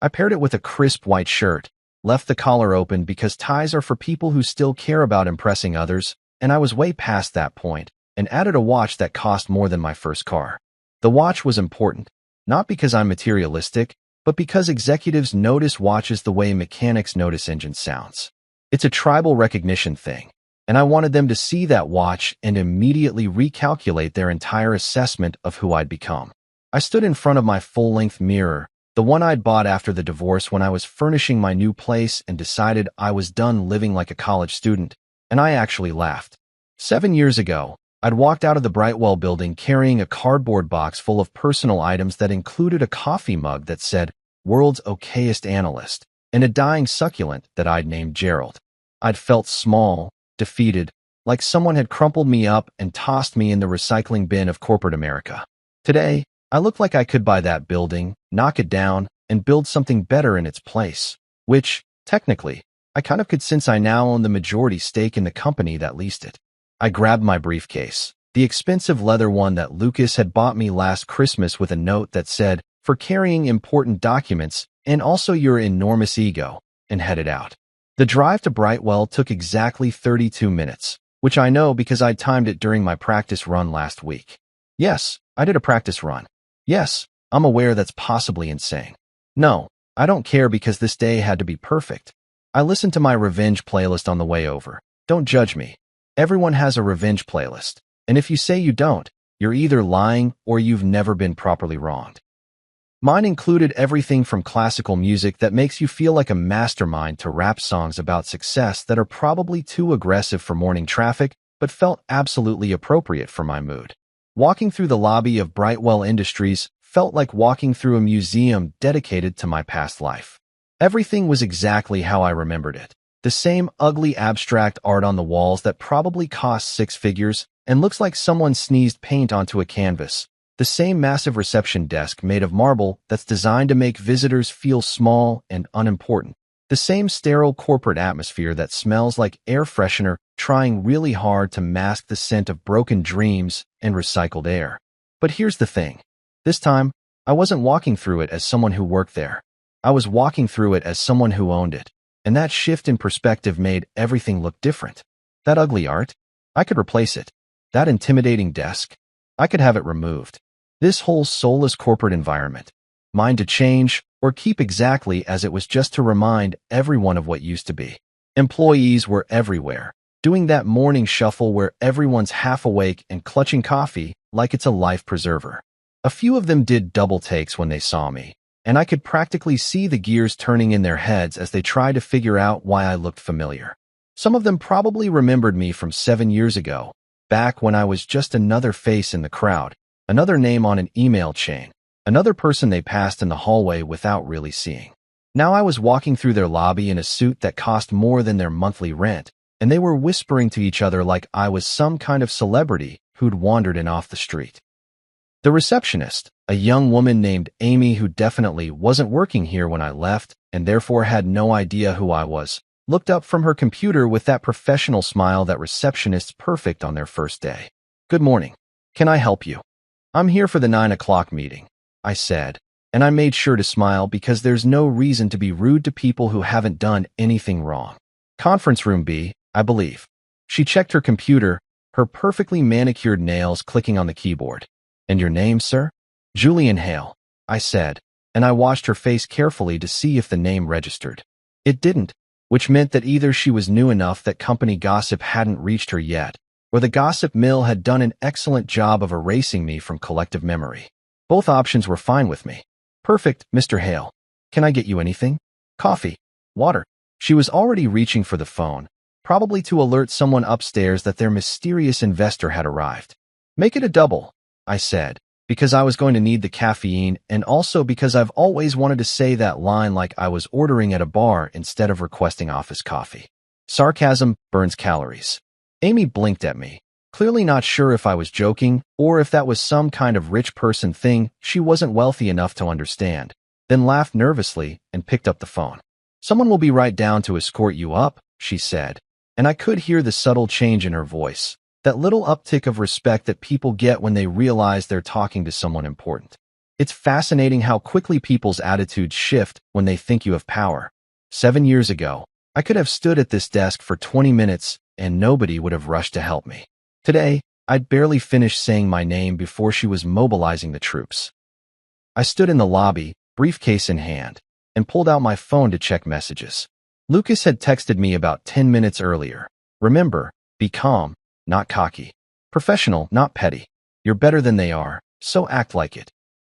I paired it with a crisp white shirt, left the collar open because ties are for people who still care about impressing others, and I was way past that point, and added a watch that cost more than my first car. The watch was important, not because I'm materialistic, but because executives notice watches the way mechanics notice engine sounds. It's a tribal recognition thing, and I wanted them to see that watch and immediately recalculate their entire assessment of who I'd become. I stood in front of my full-length mirror, the one I'd bought after the divorce when I was furnishing my new place, and decided I was done living like a college student, and I actually laughed. 7 years ago, I'd walked out of the Brightwell building carrying a cardboard box full of personal items that included a coffee mug that said, World's Okayest Analyst, and a dying succulent that I'd named Gerald. I'd felt small, defeated, like someone had crumpled me up and tossed me in the recycling bin of corporate America. Today, I looked like I could buy that building, knock it down, and build something better in its place, which, technically, I kind of could since I now own the majority stake in the company that leased it. I grabbed my briefcase, the expensive leather one that Lucas had bought me last Christmas with a note that said, for carrying important documents and also your enormous ego, and headed out. The drive to Brightwell took exactly 32 minutes, which I know because I timed it during my practice run last week. Yes, I did a practice run. Yes, I'm aware that's possibly insane. No, I don't care because this day had to be perfect. I listened to my revenge playlist on the way over. Don't judge me. Everyone has a revenge playlist, and if you say you don't, you're either lying or you've never been properly wronged. Mine included everything from classical music that makes you feel like a mastermind to rap songs about success that are probably too aggressive for morning traffic, but felt absolutely appropriate for my mood. Walking through the lobby of Brightwell Industries felt like walking through a museum dedicated to my past life. Everything was exactly how I remembered it. The same ugly abstract art on the walls that probably cost 6 figures and looks like someone sneezed paint onto a canvas. The same massive reception desk made of marble that's designed to make visitors feel small and unimportant. The same sterile corporate atmosphere that smells like air freshener trying really hard to mask the scent of broken dreams and recycled air. But here's the thing. This time, I wasn't walking through it as someone who worked there. I was walking through it as someone who owned it. And that shift in perspective made everything look different. That ugly art, I could replace it. That intimidating desk, I could have it removed. This whole soulless corporate environment, mine to change or keep exactly as it was just to remind everyone of what used to be. Employees were everywhere, doing that morning shuffle where everyone's half awake and clutching coffee like it's a life preserver. A few of them did double takes when they saw me, and I could practically see the gears turning in their heads as they tried to figure out why I looked familiar. Some of them probably remembered me from 7 years ago, back when I was just another face in the crowd, another name on an email chain, another person they passed in the hallway without really seeing. Now I was walking through their lobby in a suit that cost more than their monthly rent, and they were whispering to each other like I was some kind of celebrity who'd wandered in off the street. The receptionist, a young woman named Amy who definitely wasn't working here when I left and therefore had no idea who I was, looked up from her computer with that professional smile that receptionists perfect on their first day. "Good morning. Can I help you?" "I'm here for the 9 o'clock meeting," I said, and I made sure to smile because there's no reason to be rude to people who haven't done anything wrong. "Conference room B, I believe." She checked her computer, her perfectly manicured nails clicking on the keyboard. "And your name, sir?" "Julian Hale," I said, and I watched her face carefully to see if the name registered. It didn't, which meant that either she was new enough that company gossip hadn't reached her yet, or the gossip mill had done an excellent job of erasing me from collective memory. Both options were fine with me. "Perfect, Mr. Hale. Can I get you anything? Coffee? Water?" She was already reaching for the phone, probably to alert someone upstairs that their mysterious investor had arrived. "Make it a double," I said, because I was going to need the caffeine and also because I've always wanted to say that line like I was ordering at a bar instead of requesting office coffee. Sarcasm burns calories. Amy blinked at me, clearly not sure if I was joking or if that was some kind of rich person thing she wasn't wealthy enough to understand, then laughed nervously and picked up the phone. "Someone will be right down to escort you up," she said, and I could hear the subtle change in her voice. That little uptick of respect that people get when they realize they're talking to someone important. It's fascinating how quickly people's attitudes shift when they think you have power. 7 years ago, I could have stood at this desk for 20 minutes and nobody would have rushed to help me. Today, I'd barely finished saying my name before she was mobilizing the troops. I stood in the lobby, briefcase in hand, and pulled out my phone to check messages. Lucas had texted me about 10 minutes earlier. "Remember, be calm, not cocky. Professional, not petty. You're better than they are, so act like it."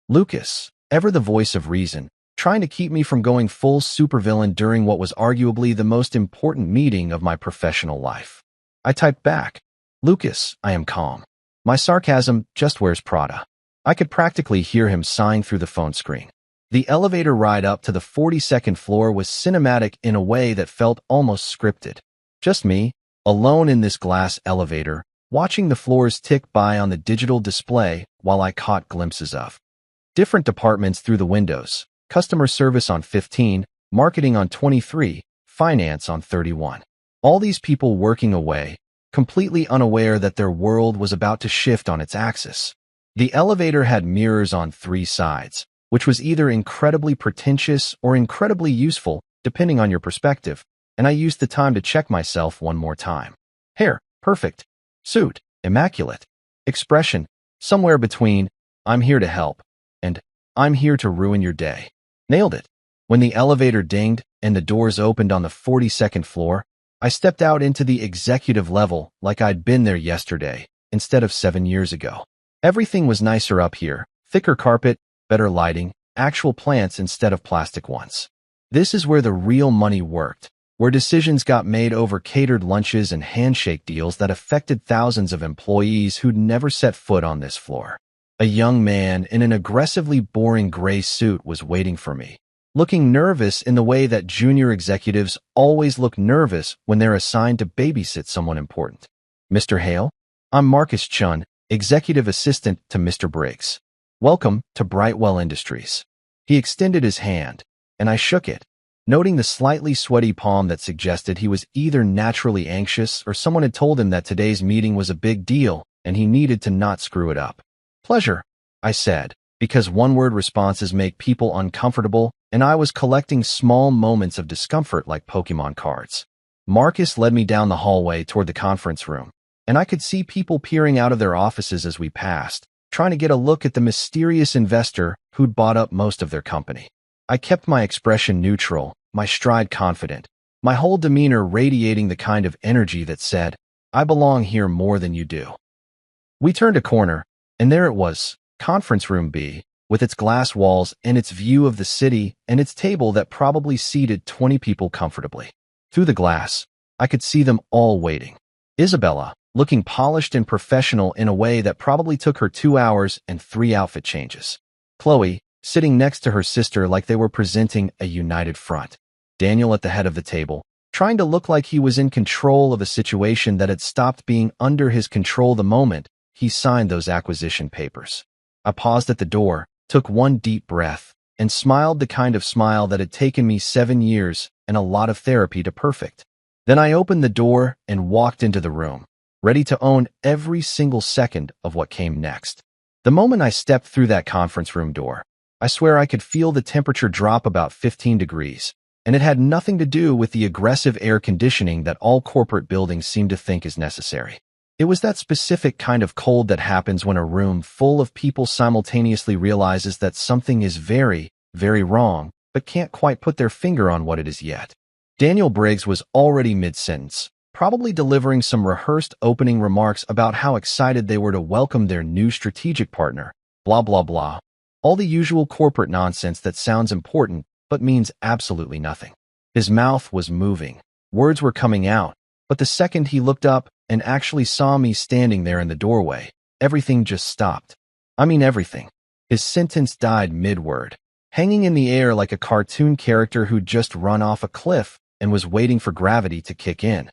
Lucas, ever the voice of reason, trying to keep me from going full supervillain during what was arguably the most important meeting of my professional life. I typed back, "Lucas, I am calm. My sarcasm just wears Prada." I could practically hear him sighing through the phone screen. The elevator ride up to the 42nd floor was cinematic in a way that felt almost scripted. Just me, alone in this glass elevator, watching the floors tick by on the digital display while I caught glimpses of different departments through the windows: customer service on 15, marketing on 23, finance on 31. All these people working away, completely unaware that their world was about to shift on its axis. The elevator had mirrors on 3 sides, which was either incredibly pretentious or incredibly useful, depending on your perspective, and I used the time to check myself one more time. Hair, perfect. Suit, immaculate. Expression, somewhere between, "I'm here to help," and "I'm here to ruin your day." Nailed it. When the elevator dinged and the doors opened on the 42nd floor, I stepped out into the executive level like I'd been there yesterday, instead of 7 years ago. Everything was nicer up here, thicker carpet, better lighting, actual plants instead of plastic ones. This is where the real money worked, where decisions got made over catered lunches and handshake deals that affected thousands of employees who'd never set foot on this floor. A young man in an aggressively boring gray suit was waiting for me, looking nervous in the way that junior executives always look nervous when they're assigned to babysit someone important. "Mr. Hale, I'm Marcus Chun, executive assistant to Mr. Briggs. Welcome to Brightwell Industries." He extended his hand, and I shook it, noting the slightly sweaty palm that suggested he was either naturally anxious or someone had told him that today's meeting was a big deal and he needed to not screw it up. "Pleasure," I said, because one-word responses make people uncomfortable, and I was collecting small moments of discomfort like Pokemon cards. Marcus led me down the hallway toward the conference room, and I could see people peering out of their offices as we passed, trying to get a look at the mysterious investor who'd bought up most of their company. I kept my expression neutral, my stride confident, my whole demeanor radiating the kind of energy that said, "I belong here more than you do." We turned a corner, and there it was, Conference Room B, with its glass walls and its view of the city and its table that probably seated 20 people comfortably. Through the glass, I could see them all waiting. Isabella, looking polished and professional in a way that probably took her 2 hours and 3 outfit changes. Chloe, sitting next to her sister like they were presenting a united front. Daniel at the head of the table, trying to look like he was in control of a situation that had stopped being under his control the moment he signed those acquisition papers. I paused at the door, took one deep breath, and smiled the kind of smile that had taken me 7 years and a lot of therapy to perfect. Then I opened the door and walked into the room, ready to own every single second of what came next. The moment I stepped through that conference room door, I swear I could feel the temperature drop about 15 degrees, and it had nothing to do with the aggressive air conditioning that all corporate buildings seem to think is necessary. It was that specific kind of cold that happens when a room full of people simultaneously realizes that something is very, very wrong, but can't quite put their finger on what it is yet. Daniel Briggs was already mid-sentence, probably delivering some rehearsed opening remarks about how excited they were to welcome their new strategic partner, blah blah blah. All the usual corporate nonsense that sounds important but means absolutely nothing. His mouth was moving. Words were coming out, but the second he looked up and actually saw me standing there in the doorway, everything just stopped. I mean everything. His sentence died mid-word, hanging in the air like a cartoon character who'd just run off a cliff and was waiting for gravity to kick in.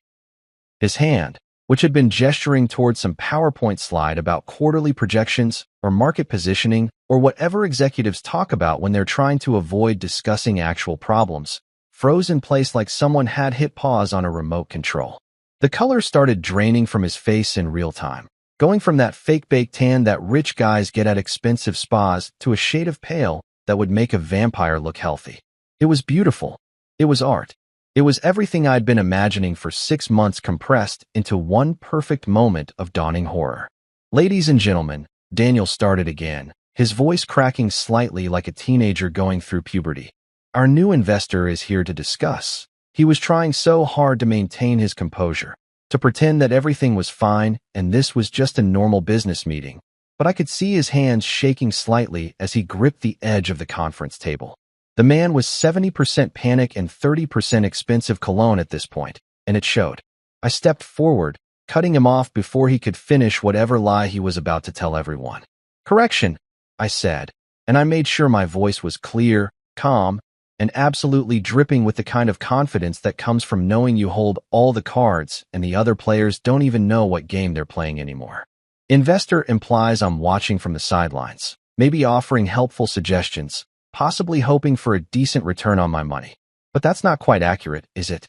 His hand, which had been gesturing towards some PowerPoint slide about quarterly projections or market positioning or whatever executives talk about when they're trying to avoid discussing actual problems, froze in place like someone had hit pause on a remote control. The color started draining from his face in real time, going from that fake-baked tan that rich guys get at expensive spas to a shade of pale that would make a vampire look healthy. It was beautiful. It was art. It was everything I'd been imagining for 6 months compressed into one perfect moment of dawning horror. Ladies and gentlemen, Daniel started again, his voice cracking slightly like a teenager going through puberty. Our new investor is here to discuss. He was trying so hard to maintain his composure, to pretend that everything was fine and this was just a normal business meeting. But I could see his hands shaking slightly as he gripped the edge of the conference table. The man was 70% panic and 30% expensive cologne at this point, and it showed. I stepped forward, cutting him off before he could finish whatever lie he was about to tell everyone. "Correction," I said, and I made sure my voice was clear, calm, and absolutely dripping with the kind of confidence that comes from knowing you hold all the cards and the other players don't even know what game they're playing anymore. Investor implies I'm watching from the sidelines, maybe offering helpful suggestions, possibly hoping for a decent return on my money. But that's not quite accurate, is it?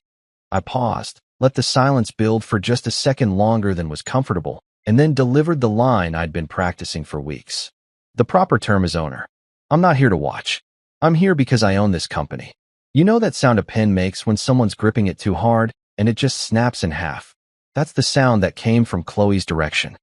I paused, let the silence build for just a second longer than was comfortable, and then delivered the line I'd been practicing for weeks. The proper term is owner. I'm not here to watch. I'm here because I own this company. You know that sound a pen makes when someone's gripping it too hard and it just snaps in half? That's the sound that came from Chloe's direction.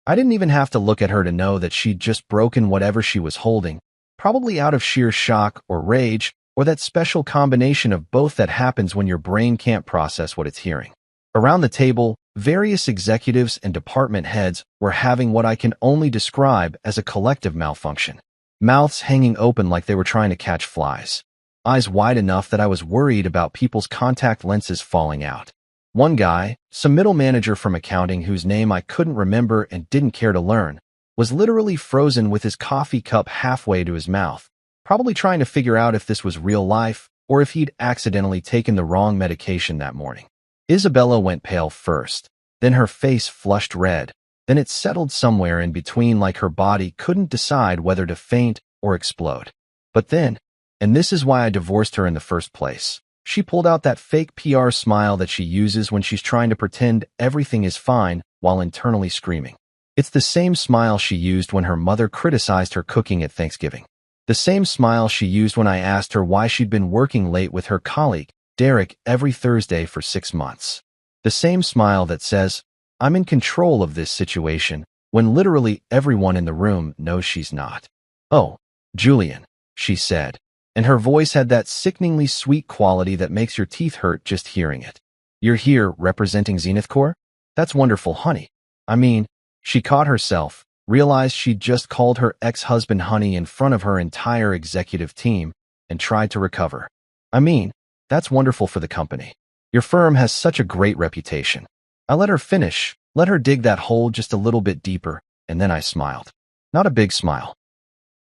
I didn't even have to look at her to know that she'd just broken whatever she was holding, probably out of sheer shock or rage, or that special combination of both that happens when your brain can't process what it's hearing. Around the table, various executives and department heads were having what I can only describe as a collective malfunction. Mouths hanging open like they were trying to catch flies. Eyes wide enough that I was worried about people's contact lenses falling out. One guy, some middle manager from accounting whose name I couldn't remember and didn't care to learn, was literally frozen with his coffee cup halfway to his mouth, probably trying to figure out if this was real life or if he'd accidentally taken the wrong medication that morning. Isabella went pale first, then her face flushed red, then it settled somewhere in between like her body couldn't decide whether to faint or explode. But then, and this is why I divorced her in the first place, she pulled out that fake PR smile that she uses when she's trying to pretend everything is fine while internally screaming. It's the same smile she used when her mother criticized her cooking at Thanksgiving. The same smile she used when I asked her why she'd been working late with her colleague, Derek, every Thursday for 6 months. The same smile that says, "I'm in control of this situation," when literally everyone in the room knows she's not. "Oh, Julian," she said, and her voice had that sickeningly sweet quality that makes your teeth hurt just hearing it. "You're here representing Zenith Corp? That's wonderful, honey. I mean," she caught herself, realized she'd just called her ex-husband honey in front of her entire executive team, and tried to recover. "I mean, that's wonderful for the company. Your firm has such a great reputation." I let her finish, let her dig that hole just a little bit deeper, and then I smiled. Not a big smile.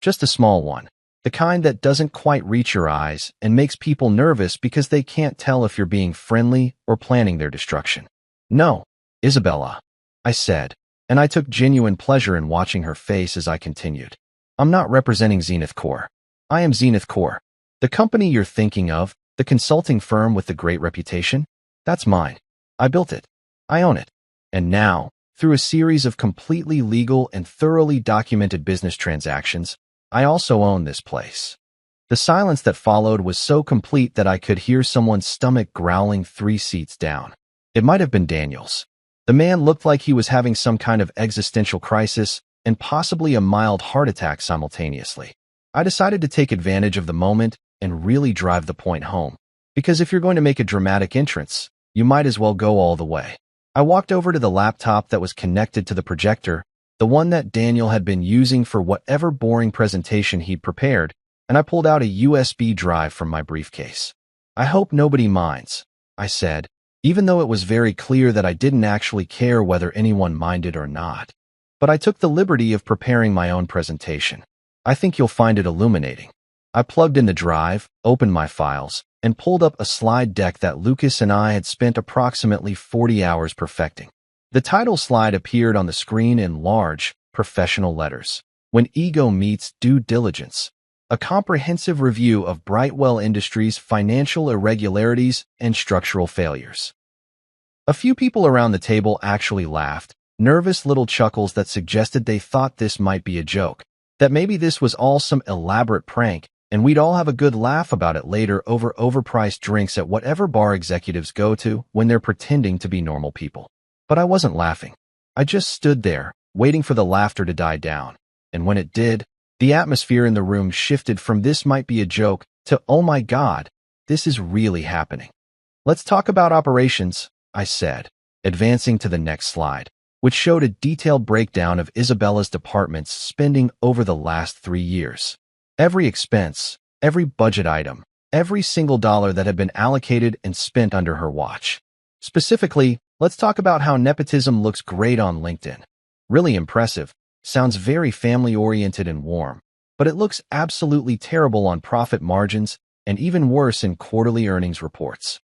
Just a small one. The kind that doesn't quite reach your eyes and makes people nervous because they can't tell if you're being friendly or planning their destruction. "No, Isabella," I said, and I took genuine pleasure in watching her face as I continued. I'm not representing Zenith Core. I am Zenith Core. The company you're thinking of, the consulting firm with the great reputation, that's mine. I built it. I own it. And now, through a series of completely legal and thoroughly documented business transactions, I also own this place. The silence that followed was so complete that I could hear someone's stomach growling 3 seats down. It might have been Daniel's. The man looked like he was having some kind of existential crisis and possibly a mild heart attack simultaneously. I decided to take advantage of the moment and really drive the point home, because if you're going to make a dramatic entrance, you might as well go all the way. I walked over to the laptop that was connected to the projector, the one that Daniel had been using for whatever boring presentation he'd prepared, and I pulled out a USB drive from my briefcase. I hope nobody minds, I said, even though it was very clear that I didn't actually care whether anyone minded or not. But I took the liberty of preparing my own presentation. I think you'll find it illuminating. I plugged in the drive, opened my files, and pulled up a slide deck that Lucas and I had spent approximately 40 hours perfecting. The title slide appeared on the screen in large, professional letters. When Ego Meets Due Diligence. A comprehensive review of Brightwell Industries' financial irregularities and structural failures. A few people around the table actually laughed, nervous little chuckles that suggested they thought this might be a joke, that maybe this was all some elaborate prank, and we'd all have a good laugh about it later over overpriced drinks at whatever bar executives go to when they're pretending to be normal people. But I wasn't laughing. I just stood there, waiting for the laughter to die down, and when it did, the atmosphere in the room shifted from "this might be a joke" to "oh my God, this is really happening." Let's talk about operations, I said, advancing to the next slide, which showed a detailed breakdown of Isabella's department's spending over the last 3 years. Every expense, every budget item, every single dollar that had been allocated and spent under her watch. Specifically, let's talk about how nepotism looks great on LinkedIn. Really impressive. Sounds very family-oriented and warm, but it looks absolutely terrible on profit margins and even worse in quarterly earnings reports.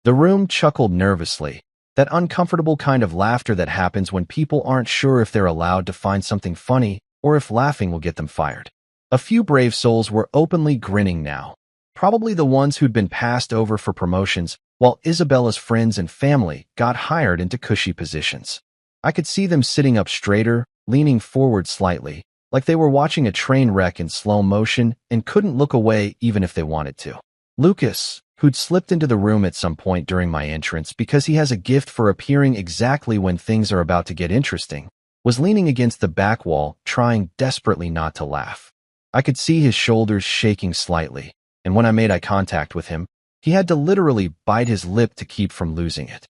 The room chuckled nervously, that uncomfortable kind of laughter that happens when people aren't sure if they're allowed to find something funny or if laughing will get them fired. A few brave souls were openly grinning now, probably the ones who'd been passed over for promotions, while Isabella's friends and family got hired into cushy positions. I could see them sitting up straighter, leaning forward slightly, like they were watching a train wreck in slow motion and couldn't look away even if they wanted to. Lucas, who'd slipped into the room at some point during my entrance because he has a gift for appearing exactly when things are about to get interesting, was leaning against the back wall, trying desperately not to laugh. I could see his shoulders shaking slightly, and when I made eye contact with him, he had to literally bite his lip to keep from losing it.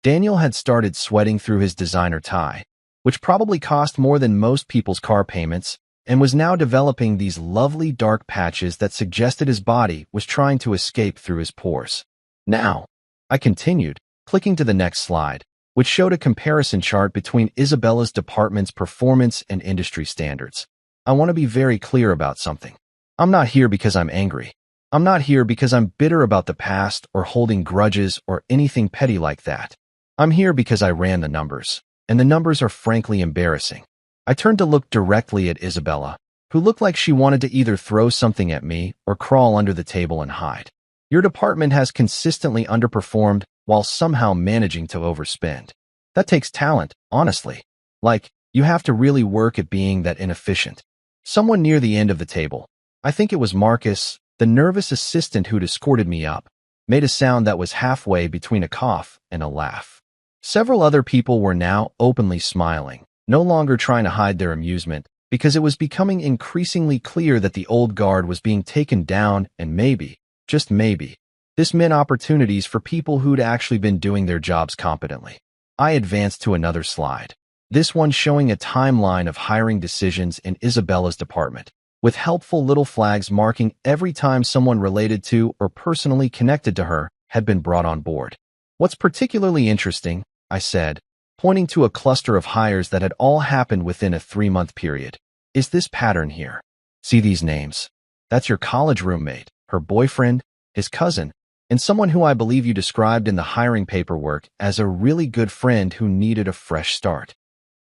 Daniel had started sweating through his designer tie, which probably cost more than most people's car payments, and was now developing these lovely dark patches that suggested his body was trying to escape through his pores. Now, I continued, clicking to the next slide, which showed a comparison chart between Isabella's department's performance and industry standards. I want to be very clear about something. I'm not here because I'm angry. I'm not here because I'm bitter about the past or holding grudges or anything petty like that. I'm here because I ran the numbers. And the numbers are frankly embarrassing. I turned to look directly at Isabella, who looked like she wanted to either throw something at me or crawl under the table and hide. Your department has consistently underperformed while somehow managing to overspend. That takes talent, honestly. Like, you have to really work at being that inefficient. Someone near the end of the table, I think it was Marcus, the nervous assistant who'd escorted me up, made a sound that was halfway between a cough and a laugh. Several other people were now openly smiling, no longer trying to hide their amusement, because it was becoming increasingly clear that the old guard was being taken down and maybe, just maybe, this meant opportunities for people who'd actually been doing their jobs competently. I advanced to another slide, this one showing a timeline of hiring decisions in Isabella's department, with helpful little flags marking every time someone related to or personally connected to her had been brought on board. What's particularly interesting, I said, pointing to a cluster of hires that had all happened within a 3-month period, is this pattern here. See these names? That's your college roommate, her boyfriend, his cousin, and someone who I believe you described in the hiring paperwork as a really good friend who needed a fresh start.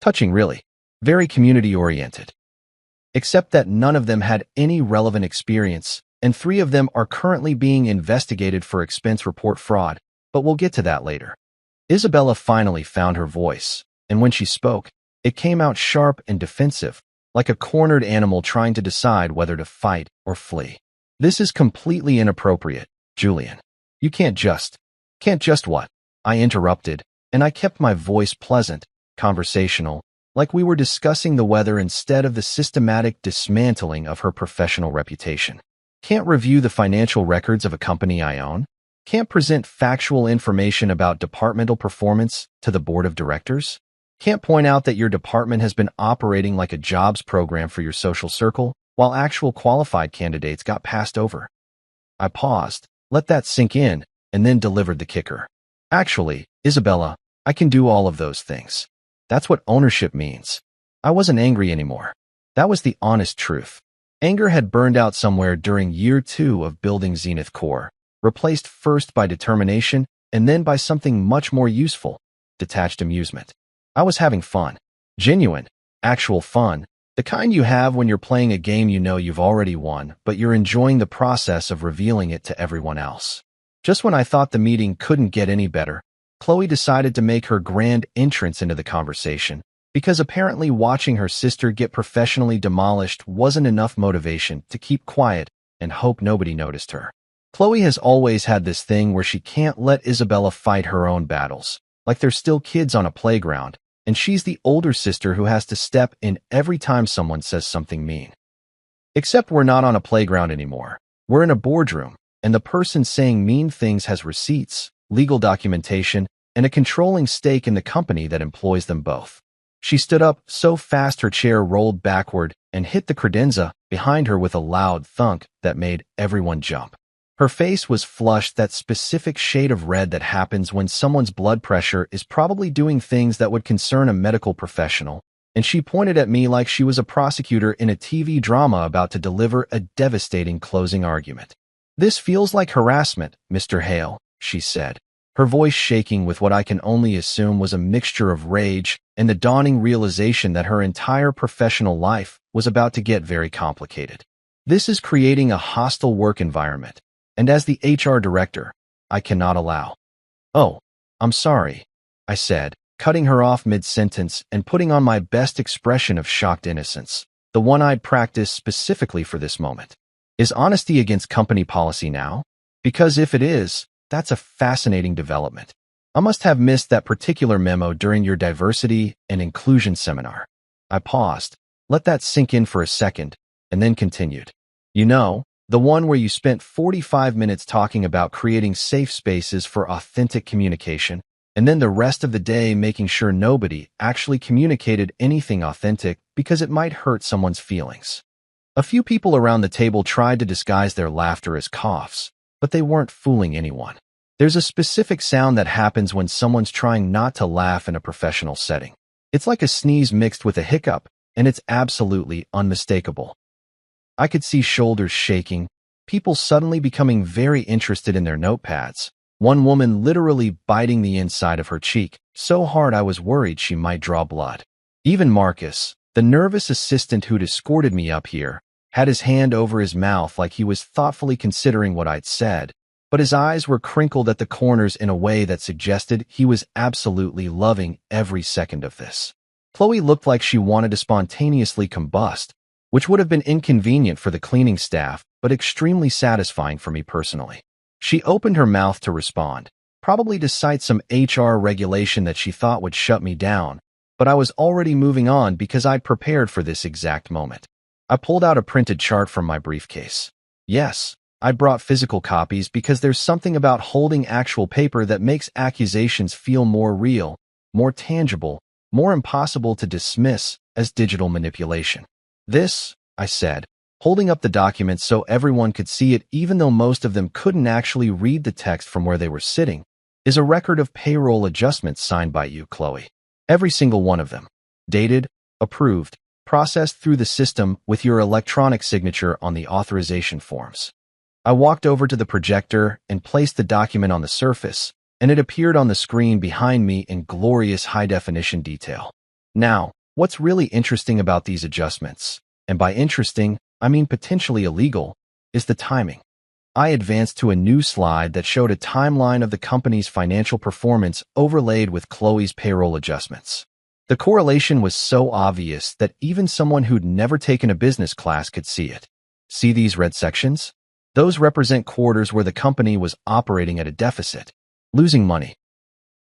Touching, really. Very community-oriented. Except that none of them had any relevant experience, and 3 of them are currently being investigated for expense report fraud, but we'll get to that later. Isabella finally found her voice, and when she spoke, it came out sharp and defensive, like a cornered animal trying to decide whether to fight or flee. This is completely inappropriate, Julian. You can't just what? I interrupted, and I kept my voice pleasant, conversational, like we were discussing the weather instead of the systematic dismantling of her professional reputation. Can't review the financial records of a company I own? Can't present factual information about departmental performance to the board of directors? Can't point out that your department has been operating like a jobs program for your social circle, while actual qualified candidates got passed over? I paused, let that sink in, and then delivered the kicker. Actually, Isabella, I can do all of those things. That's what ownership means. I wasn't angry anymore. That was the honest truth. Anger had burned out somewhere during year 2 of building Zenith Core, replaced first by determination and then by something much more useful, detached amusement. I was having fun. Genuine, actual fun. The kind you have when you're playing a game you know you've already won, but you're enjoying the process of revealing it to everyone else. Just when I thought the meeting couldn't get any better, Chloe decided to make her grand entrance into the conversation, because apparently watching her sister get professionally demolished wasn't enough motivation to keep quiet and hope nobody noticed her. Chloe has always had this thing where she can't let Isabella fight her own battles, like they're still kids on a playground, and she's the older sister who has to step in every time someone says something mean. Except we're not on a playground anymore. We're in a boardroom, and the person saying mean things has receipts, legal documentation, and a controlling stake in the company that employs them both. She stood up so fast her chair rolled backward and hit the credenza behind her with a loud thunk that made everyone jump. Her face was flushed, that specific shade of red that happens when someone's blood pressure is probably doing things that would concern a medical professional, and she pointed at me like she was a prosecutor in a TV drama about to deliver a devastating closing argument. "This feels like harassment, Mr. Hale," she said, her voice shaking with what I can only assume was a mixture of rage and the dawning realization that her entire professional life was about to get very complicated. "This is creating a hostile work environment, and as the HR director, I cannot allow." "Oh, I'm sorry," I said, cutting her off mid-sentence and putting on my best expression of shocked innocence, the one I'd practiced specifically for this moment. "Is honesty against company policy now? Because if it is, that's a fascinating development. I must have missed that particular memo during your diversity and inclusion seminar." I paused, let that sink in for a second, and then continued. "You know, the one where you spent 45 minutes talking about creating safe spaces for authentic communication, and then the rest of the day making sure nobody actually communicated anything authentic because it might hurt someone's feelings." A few people around the table tried to disguise their laughter as coughs, but they weren't fooling anyone. There's a specific sound that happens when someone's trying not to laugh in a professional setting. It's like a sneeze mixed with a hiccup, and it's absolutely unmistakable. I could see shoulders shaking, people suddenly becoming very interested in their notepads, one woman literally biting the inside of her cheek, so hard I was worried she might draw blood. Even Marcus, the nervous assistant who'd escorted me up here, had his hand over his mouth like he was thoughtfully considering what I'd said, but his eyes were crinkled at the corners in a way that suggested he was absolutely loving every second of this. Chloe looked like she wanted to spontaneously combust, which would have been inconvenient for the cleaning staff, but extremely satisfying for me personally. She opened her mouth to respond, probably to cite some HR regulation that she thought would shut me down, but I was already moving on because I'd prepared for this exact moment. I pulled out a printed chart from my briefcase. Yes, I brought physical copies because there's something about holding actual paper that makes accusations feel more real, more tangible, more impossible to dismiss as digital manipulation. "This," I said, holding up the document so everyone could see it even though most of them couldn't actually read the text from where they were sitting, "is a record of payroll adjustments signed by you, Chloe. Every single one of them. Dated, approved, processed through the system with your electronic signature on the authorization forms." I walked over to the projector and placed the document on the surface, and it appeared on the screen behind me in glorious high-definition detail. Now, what's really interesting about these adjustments, and by interesting, I mean potentially illegal, is the timing. I advanced to a new slide that showed a timeline of the company's financial performance overlaid with Chloe's payroll adjustments. The correlation was so obvious that even someone who'd never taken a business class could see it. See these red sections? Those represent quarters where the company was operating at a deficit, losing money.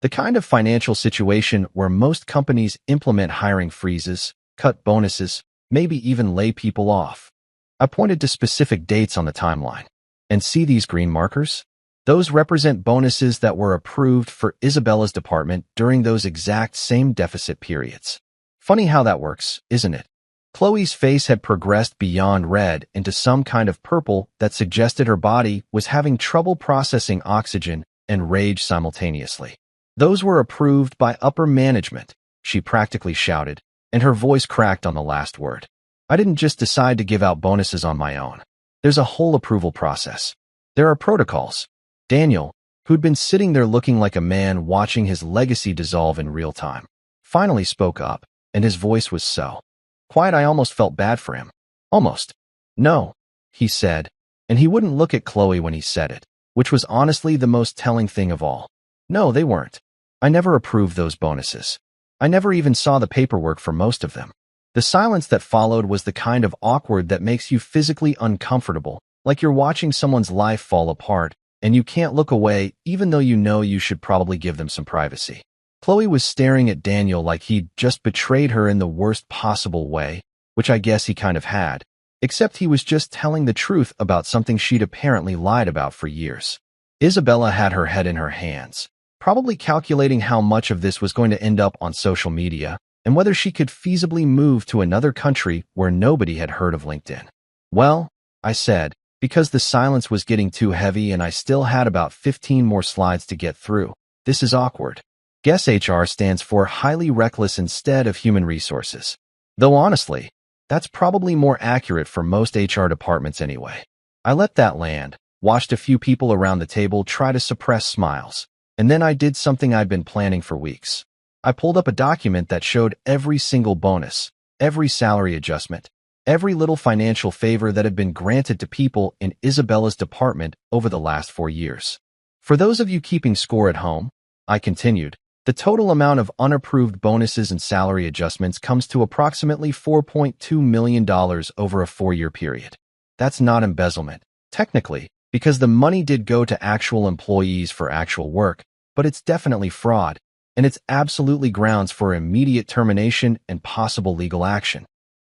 The kind of financial situation where most companies implement hiring freezes, cut bonuses, maybe even lay people off. I pointed to specific dates on the timeline. And see these green markers? Those represent bonuses that were approved for Isabella's department during those exact same deficit periods. Funny how that works, isn't it? Chloe's face had progressed beyond red into some kind of purple that suggested her body was having trouble processing oxygen and rage simultaneously. Those were approved by upper management, she practically shouted, and her voice cracked on the last word. I didn't just decide to give out bonuses on my own. There's a whole approval process. There are protocols. Daniel, who'd been sitting there looking like a man watching his legacy dissolve in real time, finally spoke up, and his voice was so quiet I almost felt bad for him. Almost. No, he said, and he wouldn't look at Chloe when he said it, which was honestly the most telling thing of all. No, they weren't. I never approved those bonuses. I never even saw the paperwork for most of them. The silence that followed was the kind of awkward that makes you physically uncomfortable, like you're watching someone's life fall apart, and you can't look away even though you know you should probably give them some privacy. Chloe was staring at Daniel like he'd just betrayed her in the worst possible way, which I guess he kind of had, except he was just telling the truth about something she'd apparently lied about for years. Isabella had her head in her hands, probably calculating how much of this was going to end up on social media, and whether she could feasibly move to another country where nobody had heard of LinkedIn. Well, I said, because the silence was getting too heavy and I still had about 15 more slides to get through. This is awkward. Guess HR stands for highly reckless instead of human resources. Though honestly, that's probably more accurate for most HR departments anyway. I let that land, watched a few people around the table try to suppress smiles, and then I did something I'd been planning for weeks. I pulled up a document that showed every single bonus, every salary adjustment, every little financial favor that had been granted to people in Isabella's department over the last 4 years. For those of you keeping score at home, I continued, the total amount of unapproved bonuses and salary adjustments comes to approximately $4.2 million over a 4-year period. That's not embezzlement, technically, because the money did go to actual employees for actual work, but it's definitely fraud, and it's absolutely grounds for immediate termination and possible legal action.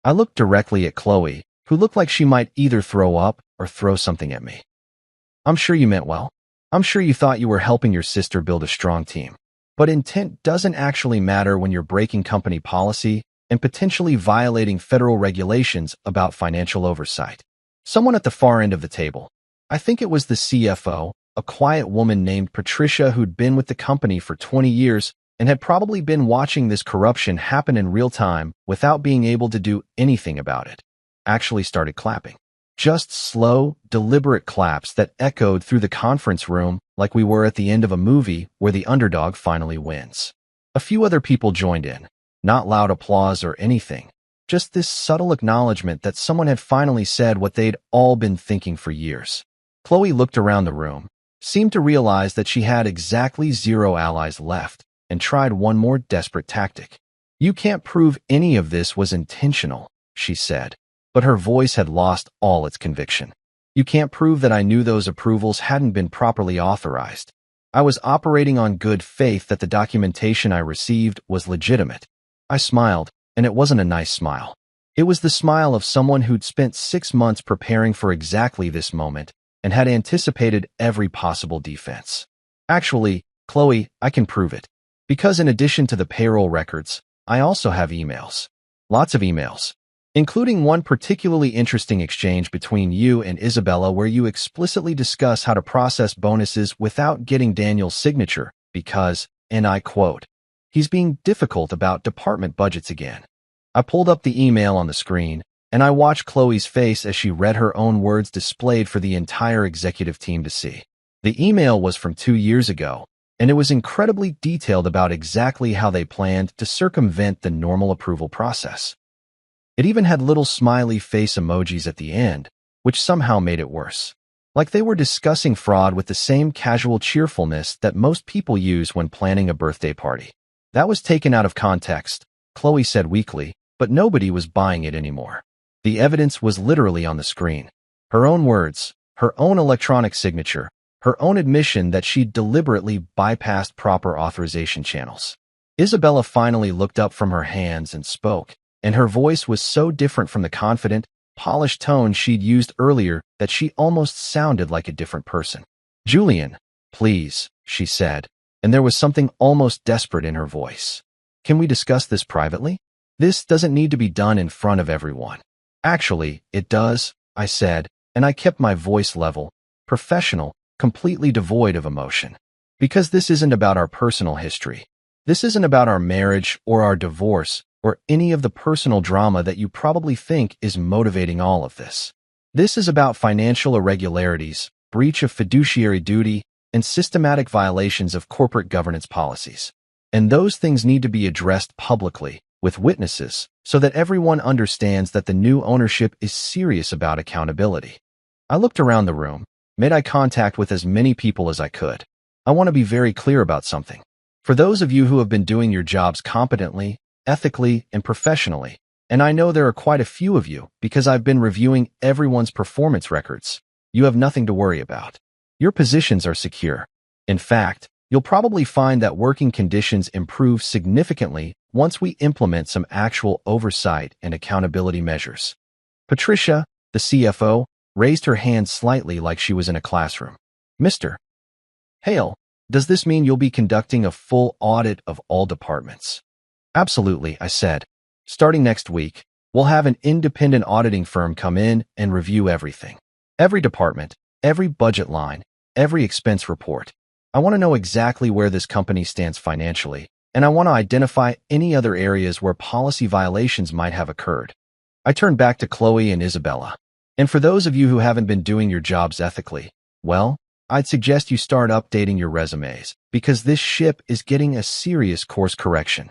I looked directly at Chloe, who looked like she might either throw up or throw something at me. I'm sure you meant well. I'm sure you thought you were helping your sister build a strong team. But intent doesn't actually matter when you're breaking company policy and potentially violating federal regulations about financial oversight. Someone at the far end of the table, I think it was the CFO, a quiet woman named Patricia who'd been with the company for 20 years and had probably been watching this corruption happen in real time without being able to do anything about it, actually started clapping. Just slow, deliberate claps that echoed through the conference room like we were at the end of a movie where the underdog finally wins. A few other people joined in, not loud applause or anything, just this subtle acknowledgement that someone had finally said what they'd all been thinking for years. Chloe looked around the room, seemed to realize that she had exactly 0 allies left, and tried one more desperate tactic. You can't prove any of this was intentional, she said, but her voice had lost all its conviction. You can't prove that I knew those approvals hadn't been properly authorized. I was operating on good faith that the documentation I received was legitimate. I smiled, and it wasn't a nice smile. It was the smile of someone who'd spent 6 months preparing for exactly this moment and had anticipated every possible defense. Actually, Chloe, I can prove it. Because in addition to the payroll records, I also have emails. Lots of emails. Including one particularly interesting exchange between you and Isabella where you explicitly discuss how to process bonuses without getting Daniel's signature because, and I quote, he's being difficult about department budgets again. I pulled up the email on the screen, and I watched Chloe's face as she read her own words displayed for the entire executive team to see. The email was from 2 years ago, and it was incredibly detailed about exactly how they planned to circumvent the normal approval process. It even had little smiley face emojis at the end, which somehow made it worse. Like they were discussing fraud with the same casual cheerfulness that most people use when planning a birthday party. That was taken out of context, Chloe said weakly, but nobody was buying it anymore. The evidence was literally on the screen. Her own words, her own electronic signature, her own admission that she'd deliberately bypassed proper authorization channels. Isabella finally looked up from her hands and spoke, and her voice was so different from the confident, polished tone she'd used earlier that she almost sounded like a different person. "Julian, please," she said, and there was something almost desperate in her voice. "Can we discuss this privately? This doesn't need to be done in front of everyone." "Actually, it does," I said, and I kept my voice level, professional, completely devoid of emotion. "Because this isn't about our personal history. This isn't about our marriage or our divorce or any of the personal drama that you probably think is motivating all of this. This is about financial irregularities, breach of fiduciary duty, and systematic violations of corporate governance policies. And those things need to be addressed publicly, with witnesses, so that everyone understands that the new ownership is serious about accountability." I looked around the room, made eye contact with as many people as I could. I want to be very clear about something. For those of you who have been doing your jobs competently, ethically, and professionally, and I know there are quite a few of you because I've been reviewing everyone's performance records, you have nothing to worry about. Your positions are secure. In fact, you'll probably find that working conditions improve significantly once we implement some actual oversight and accountability measures. Patricia, the CFO, raised her hand slightly like she was in a classroom. "Mr. Hale, does this mean you'll be conducting a full audit of all departments?" "Absolutely," I said. "Starting next week, we'll have an independent auditing firm come in and review everything. Every department, every budget line, every expense report. I want to know exactly where this company stands financially, and I want to identify any other areas where policy violations might have occurred." I turned back to Chloe and Isabella. "And for those of you who haven't been doing your jobs ethically, well, I'd suggest you start updating your resumes, because this ship is getting a serious course correction."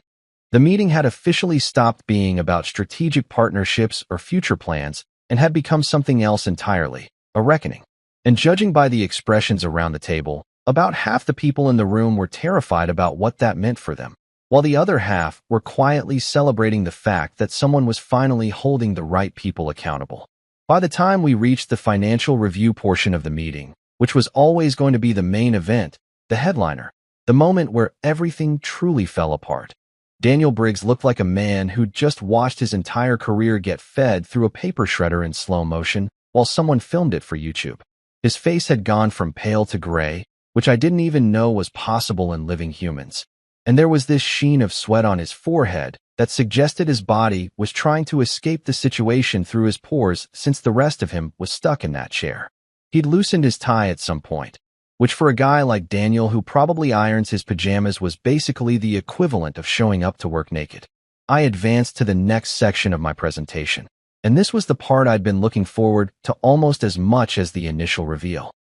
The meeting had officially stopped being about strategic partnerships or future plans and had become something else entirely, a reckoning. And judging by the expressions around the table, about half the people in the room were terrified about what that meant for them, while the other half were quietly celebrating the fact that someone was finally holding the right people accountable. By the time we reached the financial review portion of the meeting, which was always going to be the main event, the headliner, the moment where everything truly fell apart, Daniel Briggs looked like a man who'd just watched his entire career get fed through a paper shredder in slow motion while someone filmed it for YouTube. His face had gone from pale to gray, which I didn't even know was possible in living humans. And there was this sheen of sweat on his forehead that suggested his body was trying to escape the situation through his pores since the rest of him was stuck in that chair. He'd loosened his tie at some point, which for a guy like Daniel who probably irons his pajamas was basically the equivalent of showing up to work naked. I advanced to the next section of my presentation, and this was the part I'd been looking forward to almost as much as the initial reveal.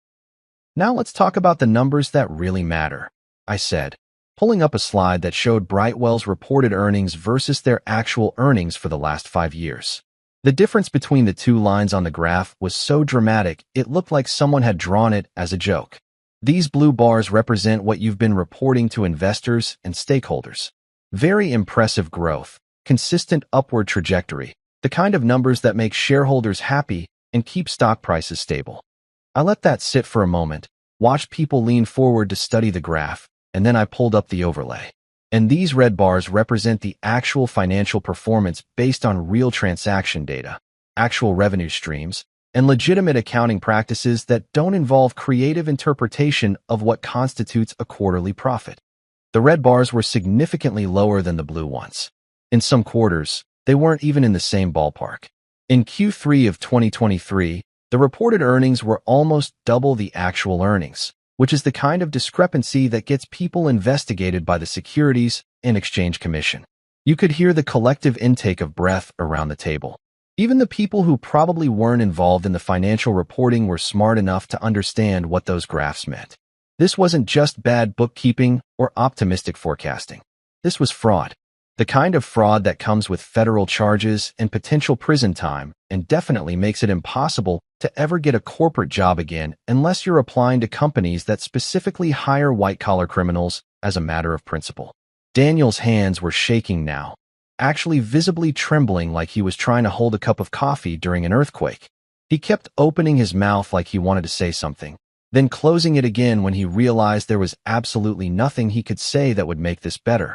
"Now let's talk about the numbers that really matter," I said, pulling up a slide that showed Brightwell's reported earnings versus their actual earnings for the last 5 years. The difference between the two lines on the graph was so dramatic it looked like someone had drawn it as a joke. These blue bars represent what you've been reporting to investors and stakeholders. Very impressive growth, consistent upward trajectory, the kind of numbers that make shareholders happy and keep stock prices stable. I let that sit for a moment, watched people lean forward to study the graph, and then I pulled up the overlay. And these red bars represent the actual financial performance based on real transaction data, actual revenue streams, and legitimate accounting practices that don't involve creative interpretation of what constitutes a quarterly profit. The red bars were significantly lower than the blue ones. In some quarters, they weren't even in the same ballpark. In Q3 of 2023, the reported earnings were almost double the actual earnings, which is the kind of discrepancy that gets people investigated by the Securities and Exchange Commission. You could hear the collective intake of breath around the table. Even the people who probably weren't involved in the financial reporting were smart enough to understand what those graphs meant. This wasn't just bad bookkeeping or optimistic forecasting. This was fraud. The kind of fraud that comes with federal charges and potential prison time and definitely makes it impossible to ever get a corporate job again unless you're applying to companies that specifically hire white-collar criminals as a matter of principle. Daniel's hands were shaking now, actually visibly trembling like he was trying to hold a cup of coffee during an earthquake. He kept opening his mouth like he wanted to say something, then closing it again when he realized there was absolutely nothing he could say that would make this better.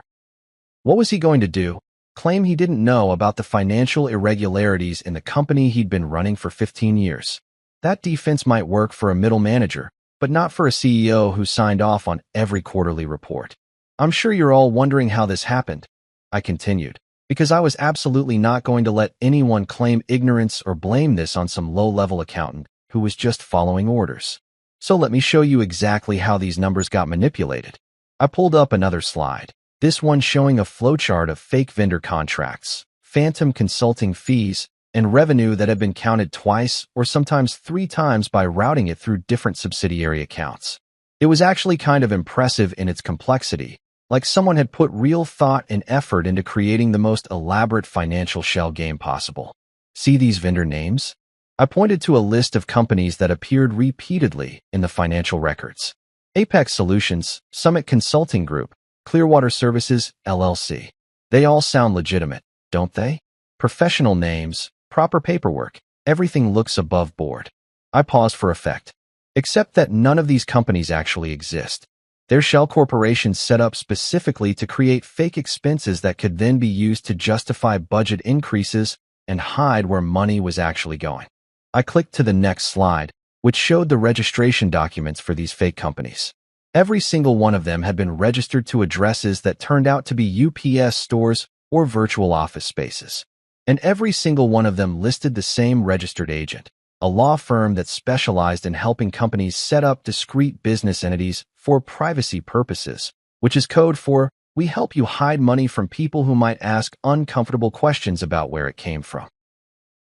What was he going to do? Claim he didn't know about the financial irregularities in the company he'd been running for 15 years. That defense might work for a middle manager, but not for a CEO who signed off on every quarterly report. I'm sure you're all wondering how this happened, I continued, because I was absolutely not going to let anyone claim ignorance or blame this on some low-level accountant who was just following orders. So let me show you exactly how these numbers got manipulated. I pulled up another slide. This one showing a flowchart of fake vendor contracts, phantom consulting fees, and revenue that had been counted twice or sometimes 3 times by routing it through different subsidiary accounts. It was actually kind of impressive in its complexity, like someone had put real thought and effort into creating the most elaborate financial shell game possible. See these vendor names? I pointed to a list of companies that appeared repeatedly in the financial records. Apex Solutions, Summit Consulting Group, Clearwater Services, LLC. They all sound legitimate, don't they? Professional names, proper paperwork, everything looks above board. I paused for effect. Except that none of these companies actually exist. They're shell corporations set up specifically to create fake expenses that could then be used to justify budget increases and hide where money was actually going. I clicked to the next slide, which showed the registration documents for these fake companies. Every single one of them had been registered to addresses that turned out to be UPS stores or virtual office spaces. And every single one of them listed the same registered agent, a law firm that specialized in helping companies set up discrete business entities for privacy purposes, which is code for, we help you hide money from people who might ask uncomfortable questions about where it came from.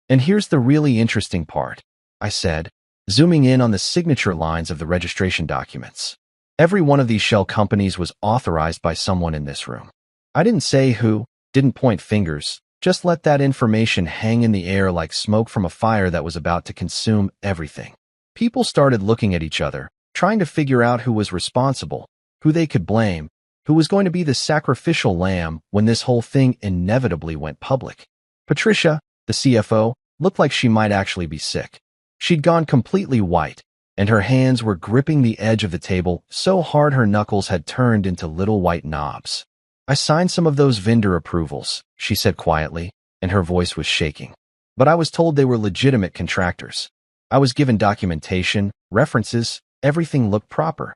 And here's the really interesting part, I said, zooming in on the signature lines of the registration documents. Every one of these shell companies was authorized by someone in this room. I didn't say who, didn't point fingers, just let that information hang in the air like smoke from a fire that was about to consume everything. People started looking at each other, trying to figure out who was responsible, who they could blame, who was going to be the sacrificial lamb when this whole thing inevitably went public. Patricia, the CFO, looked like she might actually be sick. She'd gone completely white, and her hands were gripping the edge of the table so hard her knuckles had turned into little white knobs. I signed some of those vendor approvals, she said quietly, and her voice was shaking. But I was told they were legitimate contractors. I was given documentation, references, everything looked proper.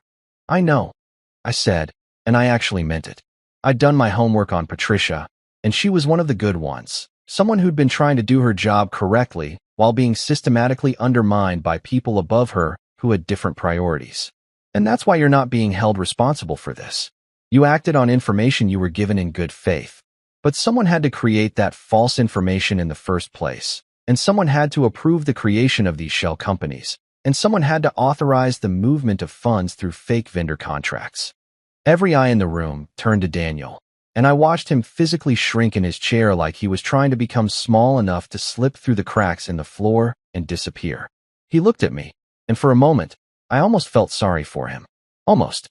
I know, I said, and I actually meant it. I'd done my homework on Patricia, and she was one of the good ones, someone who'd been trying to do her job correctly while being systematically undermined by people above her who had different priorities. And that's why you're not being held responsible for this. You acted on information you were given in good faith. But someone had to create that false information in the first place, and someone had to approve the creation of these shell companies, and someone had to authorize the movement of funds through fake vendor contracts. Every eye in the room turned to Daniel, and I watched him physically shrink in his chair like he was trying to become small enough to slip through the cracks in the floor and disappear. He looked at me, and for a moment, I almost felt sorry for him. Almost.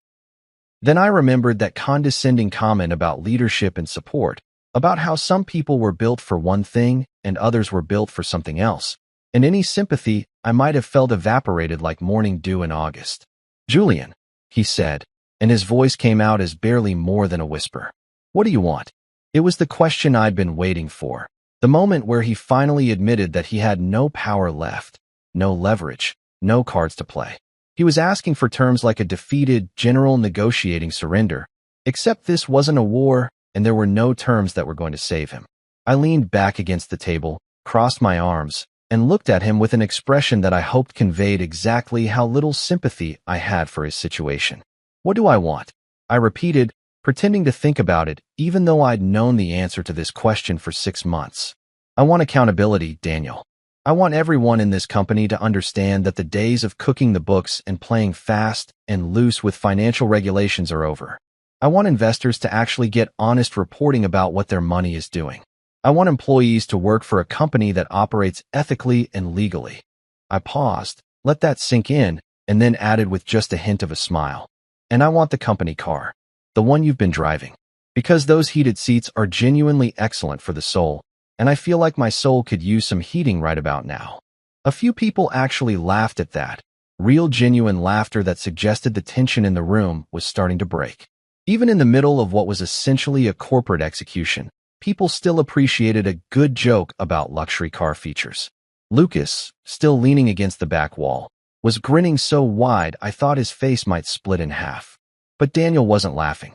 Then I remembered that condescending comment about leadership and support, about how some people were built for one thing and others were built for something else, and any sympathy I might have felt evaporated like morning dew in August. "Julian," he said, and his voice came out as barely more than a whisper. "What do you want?" It was the question I'd been waiting for, the moment where he finally admitted that he had no power left, no leverage, no cards to play. He was asking for terms like a defeated general negotiating surrender, except this wasn't a war, and there were no terms that were going to save him. I leaned back against the table, crossed my arms, and looked at him with an expression that I hoped conveyed exactly how little sympathy I had for his situation. "What do I want?" I repeated, pretending to think about it, even though I'd known the answer to this question for 6 months. "I want accountability, Daniel. I want everyone in this company to understand that the days of cooking the books and playing fast and loose with financial regulations are over. I want investors to actually get honest reporting about what their money is doing. I want employees to work for a company that operates ethically and legally. I paused, let that sink in, and then added with just a hint of a smile. And I want the company car. The one you've been driving. Because those heated seats are genuinely excellent for the soul, and I feel like my soul could use some heating right about now. A few people actually laughed at that. Real genuine laughter that suggested the tension in the room was starting to break. Even in the middle of what was essentially a corporate execution, people still appreciated a good joke about luxury car features. Lucas, still leaning against the back wall, was grinning so wide I thought his face might split in half. But Daniel wasn't laughing.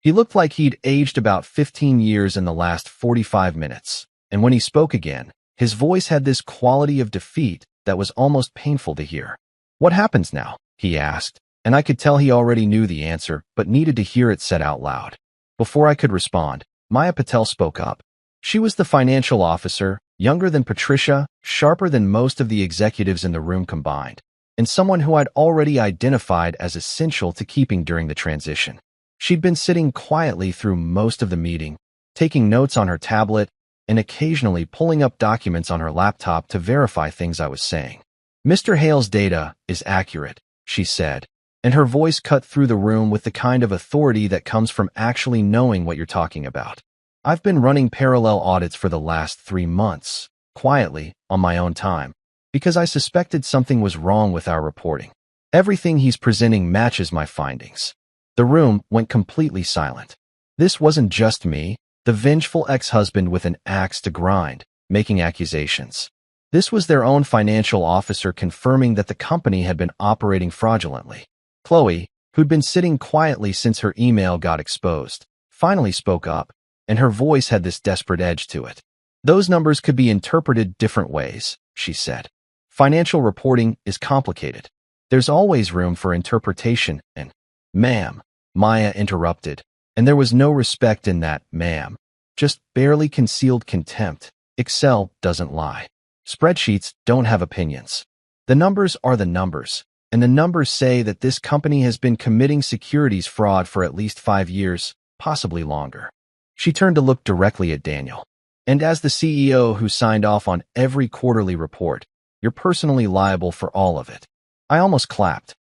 He looked like he'd aged about 15 years in the last 45 minutes, and when he spoke again, his voice had this quality of defeat that was almost painful to hear. "What happens now?" he asked, and I could tell he already knew the answer but needed to hear it said out loud. Before I could respond, Maya Patel spoke up. She was the financial officer, younger than Patricia, sharper than most of the executives in the room combined, and someone who I'd already identified as essential to keeping during the transition. She'd been sitting quietly through most of the meeting, taking notes on her tablet, and occasionally pulling up documents on her laptop to verify things I was saying. "Mr. Hale's data is accurate," she said, and her voice cut through the room with the kind of authority that comes from actually knowing what you're talking about. "I've been running parallel audits for the last 3 months, quietly, on my own time, because I suspected something was wrong with our reporting. Everything he's presenting matches my findings." The room went completely silent. This wasn't just me, the vengeful ex-husband with an axe to grind, making accusations. This was their own financial officer confirming that the company had been operating fraudulently. Chloe, who'd been sitting quietly since her email got exposed, finally spoke up, and her voice had this desperate edge to it. "Those numbers could be interpreted different ways," she said. "Financial reporting is complicated. There's always room for interpretation and—" "Ma'am," Maya interrupted, and there was no respect in that "ma'am," just barely concealed contempt. "Excel doesn't lie. Spreadsheets don't have opinions. The numbers are the numbers, and the numbers say that this company has been committing securities fraud for at least 5 years, possibly longer." She turned to look directly at Daniel. "And as the CEO who signed off on every quarterly report, you're personally liable for all of it." I almost clapped.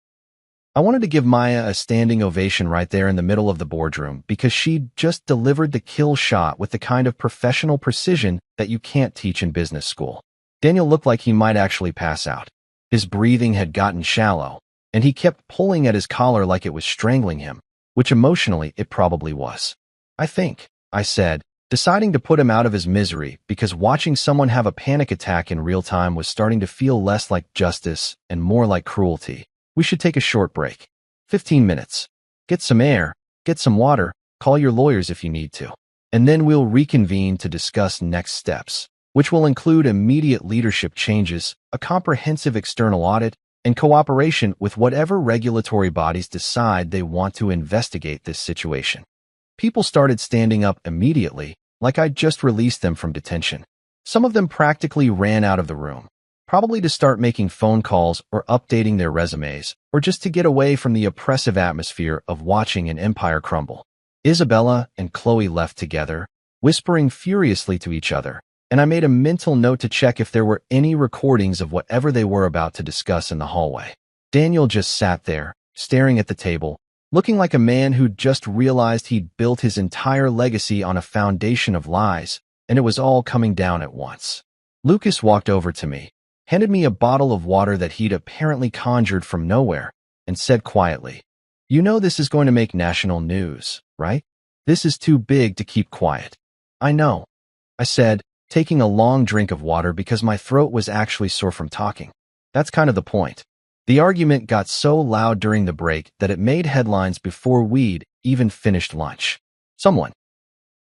I wanted to give Maya a standing ovation right there in the middle of the boardroom because she'd just delivered the kill shot with the kind of professional precision that you can't teach in business school. Daniel looked like he might actually pass out. His breathing had gotten shallow, and he kept pulling at his collar like it was strangling him, which emotionally it probably was. "I think," I said, deciding to put him out of his misery because watching someone have a panic attack in real time was starting to feel less like justice and more like cruelty. "We should take a short break. 15 minutes. Get some air, get some water, call your lawyers if you need to. And then we'll reconvene to discuss next steps, which will include immediate leadership changes, a comprehensive external audit, and cooperation with whatever regulatory bodies decide they want to investigate this situation." People started standing up immediately, like I'd just released them from detention. Some of them practically ran out of the room, probably to start making phone calls or updating their resumes, or just to get away from the oppressive atmosphere of watching an empire crumble. Isabella and Chloe left together, whispering furiously to each other, and I made a mental note to check if there were any recordings of whatever they were about to discuss in the hallway. Daniel just sat there, staring at the table, looking like a man who'd just realized he'd built his entire legacy on a foundation of lies, and it was all coming down at once. Lucas walked over to me, handed me a bottle of water that he'd apparently conjured from nowhere, and said quietly, "You know this is going to make national news, right? This is too big to keep quiet." "I know," I said, taking a long drink of water because my throat was actually sore from talking. "That's kind of the point." The argument got so loud during the break that it made headlines before we'd even finished lunch.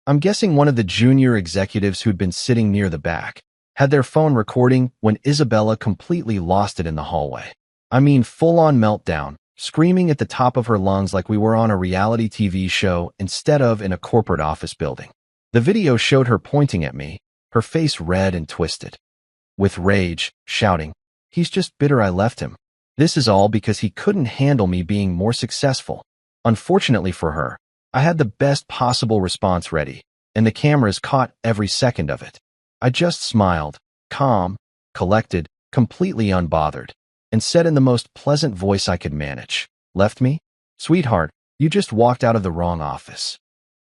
I'm guessing one of the junior executives who'd been sitting near the back, had their phone recording when Isabella completely lost it in the hallway. I mean, full-on meltdown, screaming at the top of her lungs like we were on a reality TV show instead of in a corporate office building. The video showed her pointing at me, her face red and twisted. with rage, shouting, "He's just bitter I left him. This is all because he couldn't handle me being more successful." Unfortunately for her, I had the best possible response ready, and the cameras caught every second of it. I just smiled, calm, collected, completely unbothered, and said in the most pleasant voice I could manage, "Left me? Sweetheart, you just walked out of the wrong office."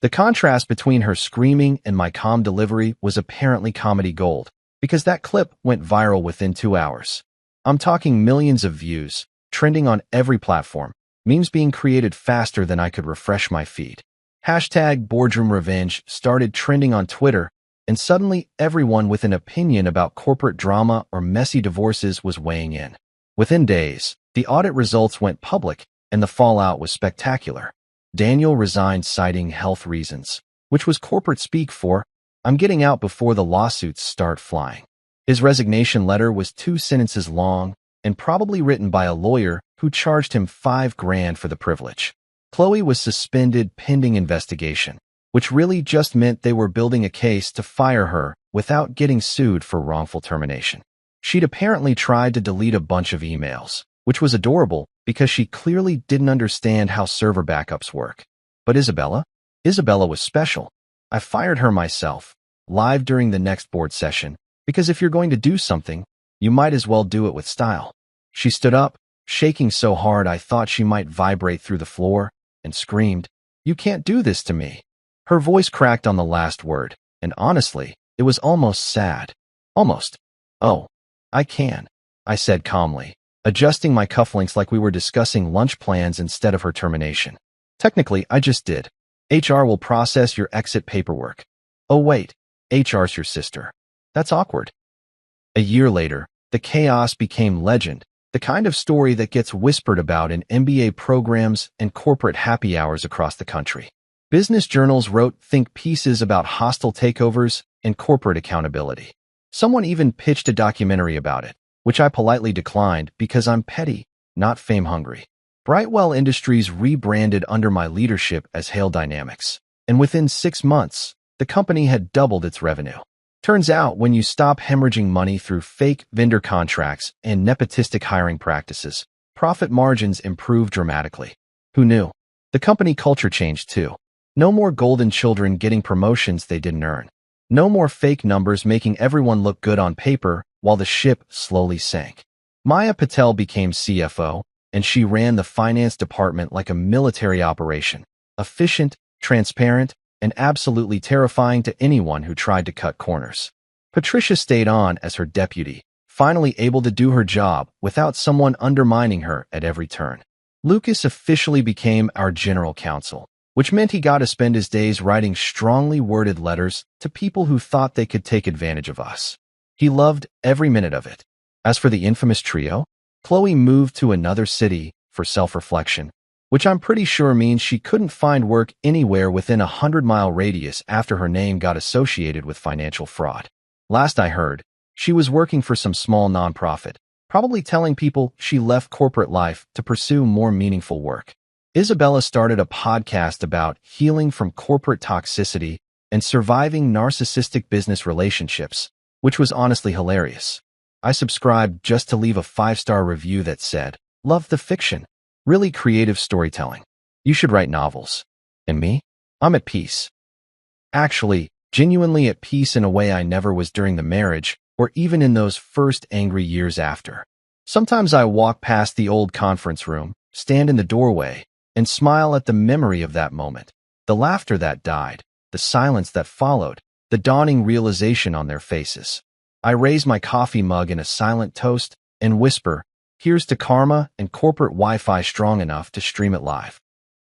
The contrast between her screaming and my calm delivery was apparently comedy gold, because that clip went viral within 2 hours. I'm talking millions of views, trending on every platform, memes being created faster than I could refresh my feed. Hashtag Boardroom Revenge started trending on Twitter, and suddenly everyone with an opinion about corporate drama or messy divorces was weighing in. Within days, the audit results went public, and the fallout was spectacular. Daniel resigned citing health reasons, which was corporate speak for, "I'm getting out before the lawsuits start flying." His resignation letter was 2 sentences long and probably written by a lawyer who charged him $5,000 for the privilege. Chloe was suspended pending investigation, which really just meant they were building a case to fire her without getting sued for wrongful termination. She'd apparently tried to delete a bunch of emails, which was adorable because she clearly didn't understand how server backups work. But Isabella? Isabella was special. I fired her myself, live during the next board session, because if you're going to do something, you might as well do it with style. She stood up, shaking so hard I thought she might vibrate through the floor, and screamed, "You can't do this to me." Her voice cracked on the last word, and honestly, it was almost sad. Almost. "Oh, I can," I said calmly, adjusting my cufflinks like we were discussing lunch plans instead of her termination. "Technically, I just did. HR will process your exit paperwork." "Oh wait, HR's your sister. That's awkward." A year later, the chaos became legend, the kind of story that gets whispered about in MBA programs and corporate happy hours across the country. Business journals wrote think pieces about hostile takeovers and corporate accountability. Someone even pitched a documentary about it, which I politely declined because I'm petty, not fame-hungry. Brightwell Industries rebranded under my leadership as Hale Dynamics, and within 6 months, the company had doubled its revenue. Turns out, when you stop hemorrhaging money through fake vendor contracts and nepotistic hiring practices, profit margins improve dramatically. Who knew? The company culture changed too. No more golden children getting promotions they didn't earn. No more fake numbers making everyone look good on paper while the ship slowly sank. Maya Patel became CFO, and she ran the finance department like a military operation, efficient, transparent, and absolutely terrifying to anyone who tried to cut corners. Patricia stayed on as her deputy, finally able to do her job without someone undermining her at every turn. Lucas officially became our general counsel, which meant he got to spend his days writing strongly worded letters to people who thought they could take advantage of us. He loved every minute of it. As for the infamous trio, Chloe moved to another city for self-reflection, which I'm pretty sure means she couldn't find work anywhere within a 100-mile radius after her name got associated with financial fraud. Last I heard, she was working for some small nonprofit, probably telling people she left corporate life to pursue more meaningful work. Isabella started a podcast about healing from corporate toxicity and surviving narcissistic business relationships, which was honestly hilarious. I subscribed just to leave a 5-star review that said, "Love the fiction. Really creative storytelling. You should write novels." And me? I'm at peace. Actually, genuinely at peace in a way I never was during the marriage or even in those first angry years after. Sometimes I walk past the old conference room, stand in the doorway, and smile at the memory of that moment, the laughter that died, the silence that followed, the dawning realization on their faces. I raise my coffee mug in a silent toast and whisper, "Here's to karma and corporate Wi-Fi strong enough to stream it live."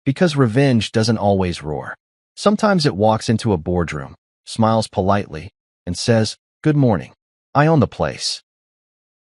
Because revenge doesn't always roar. Sometimes it walks into a boardroom, smiles politely, and says, "Good morning. I own the place."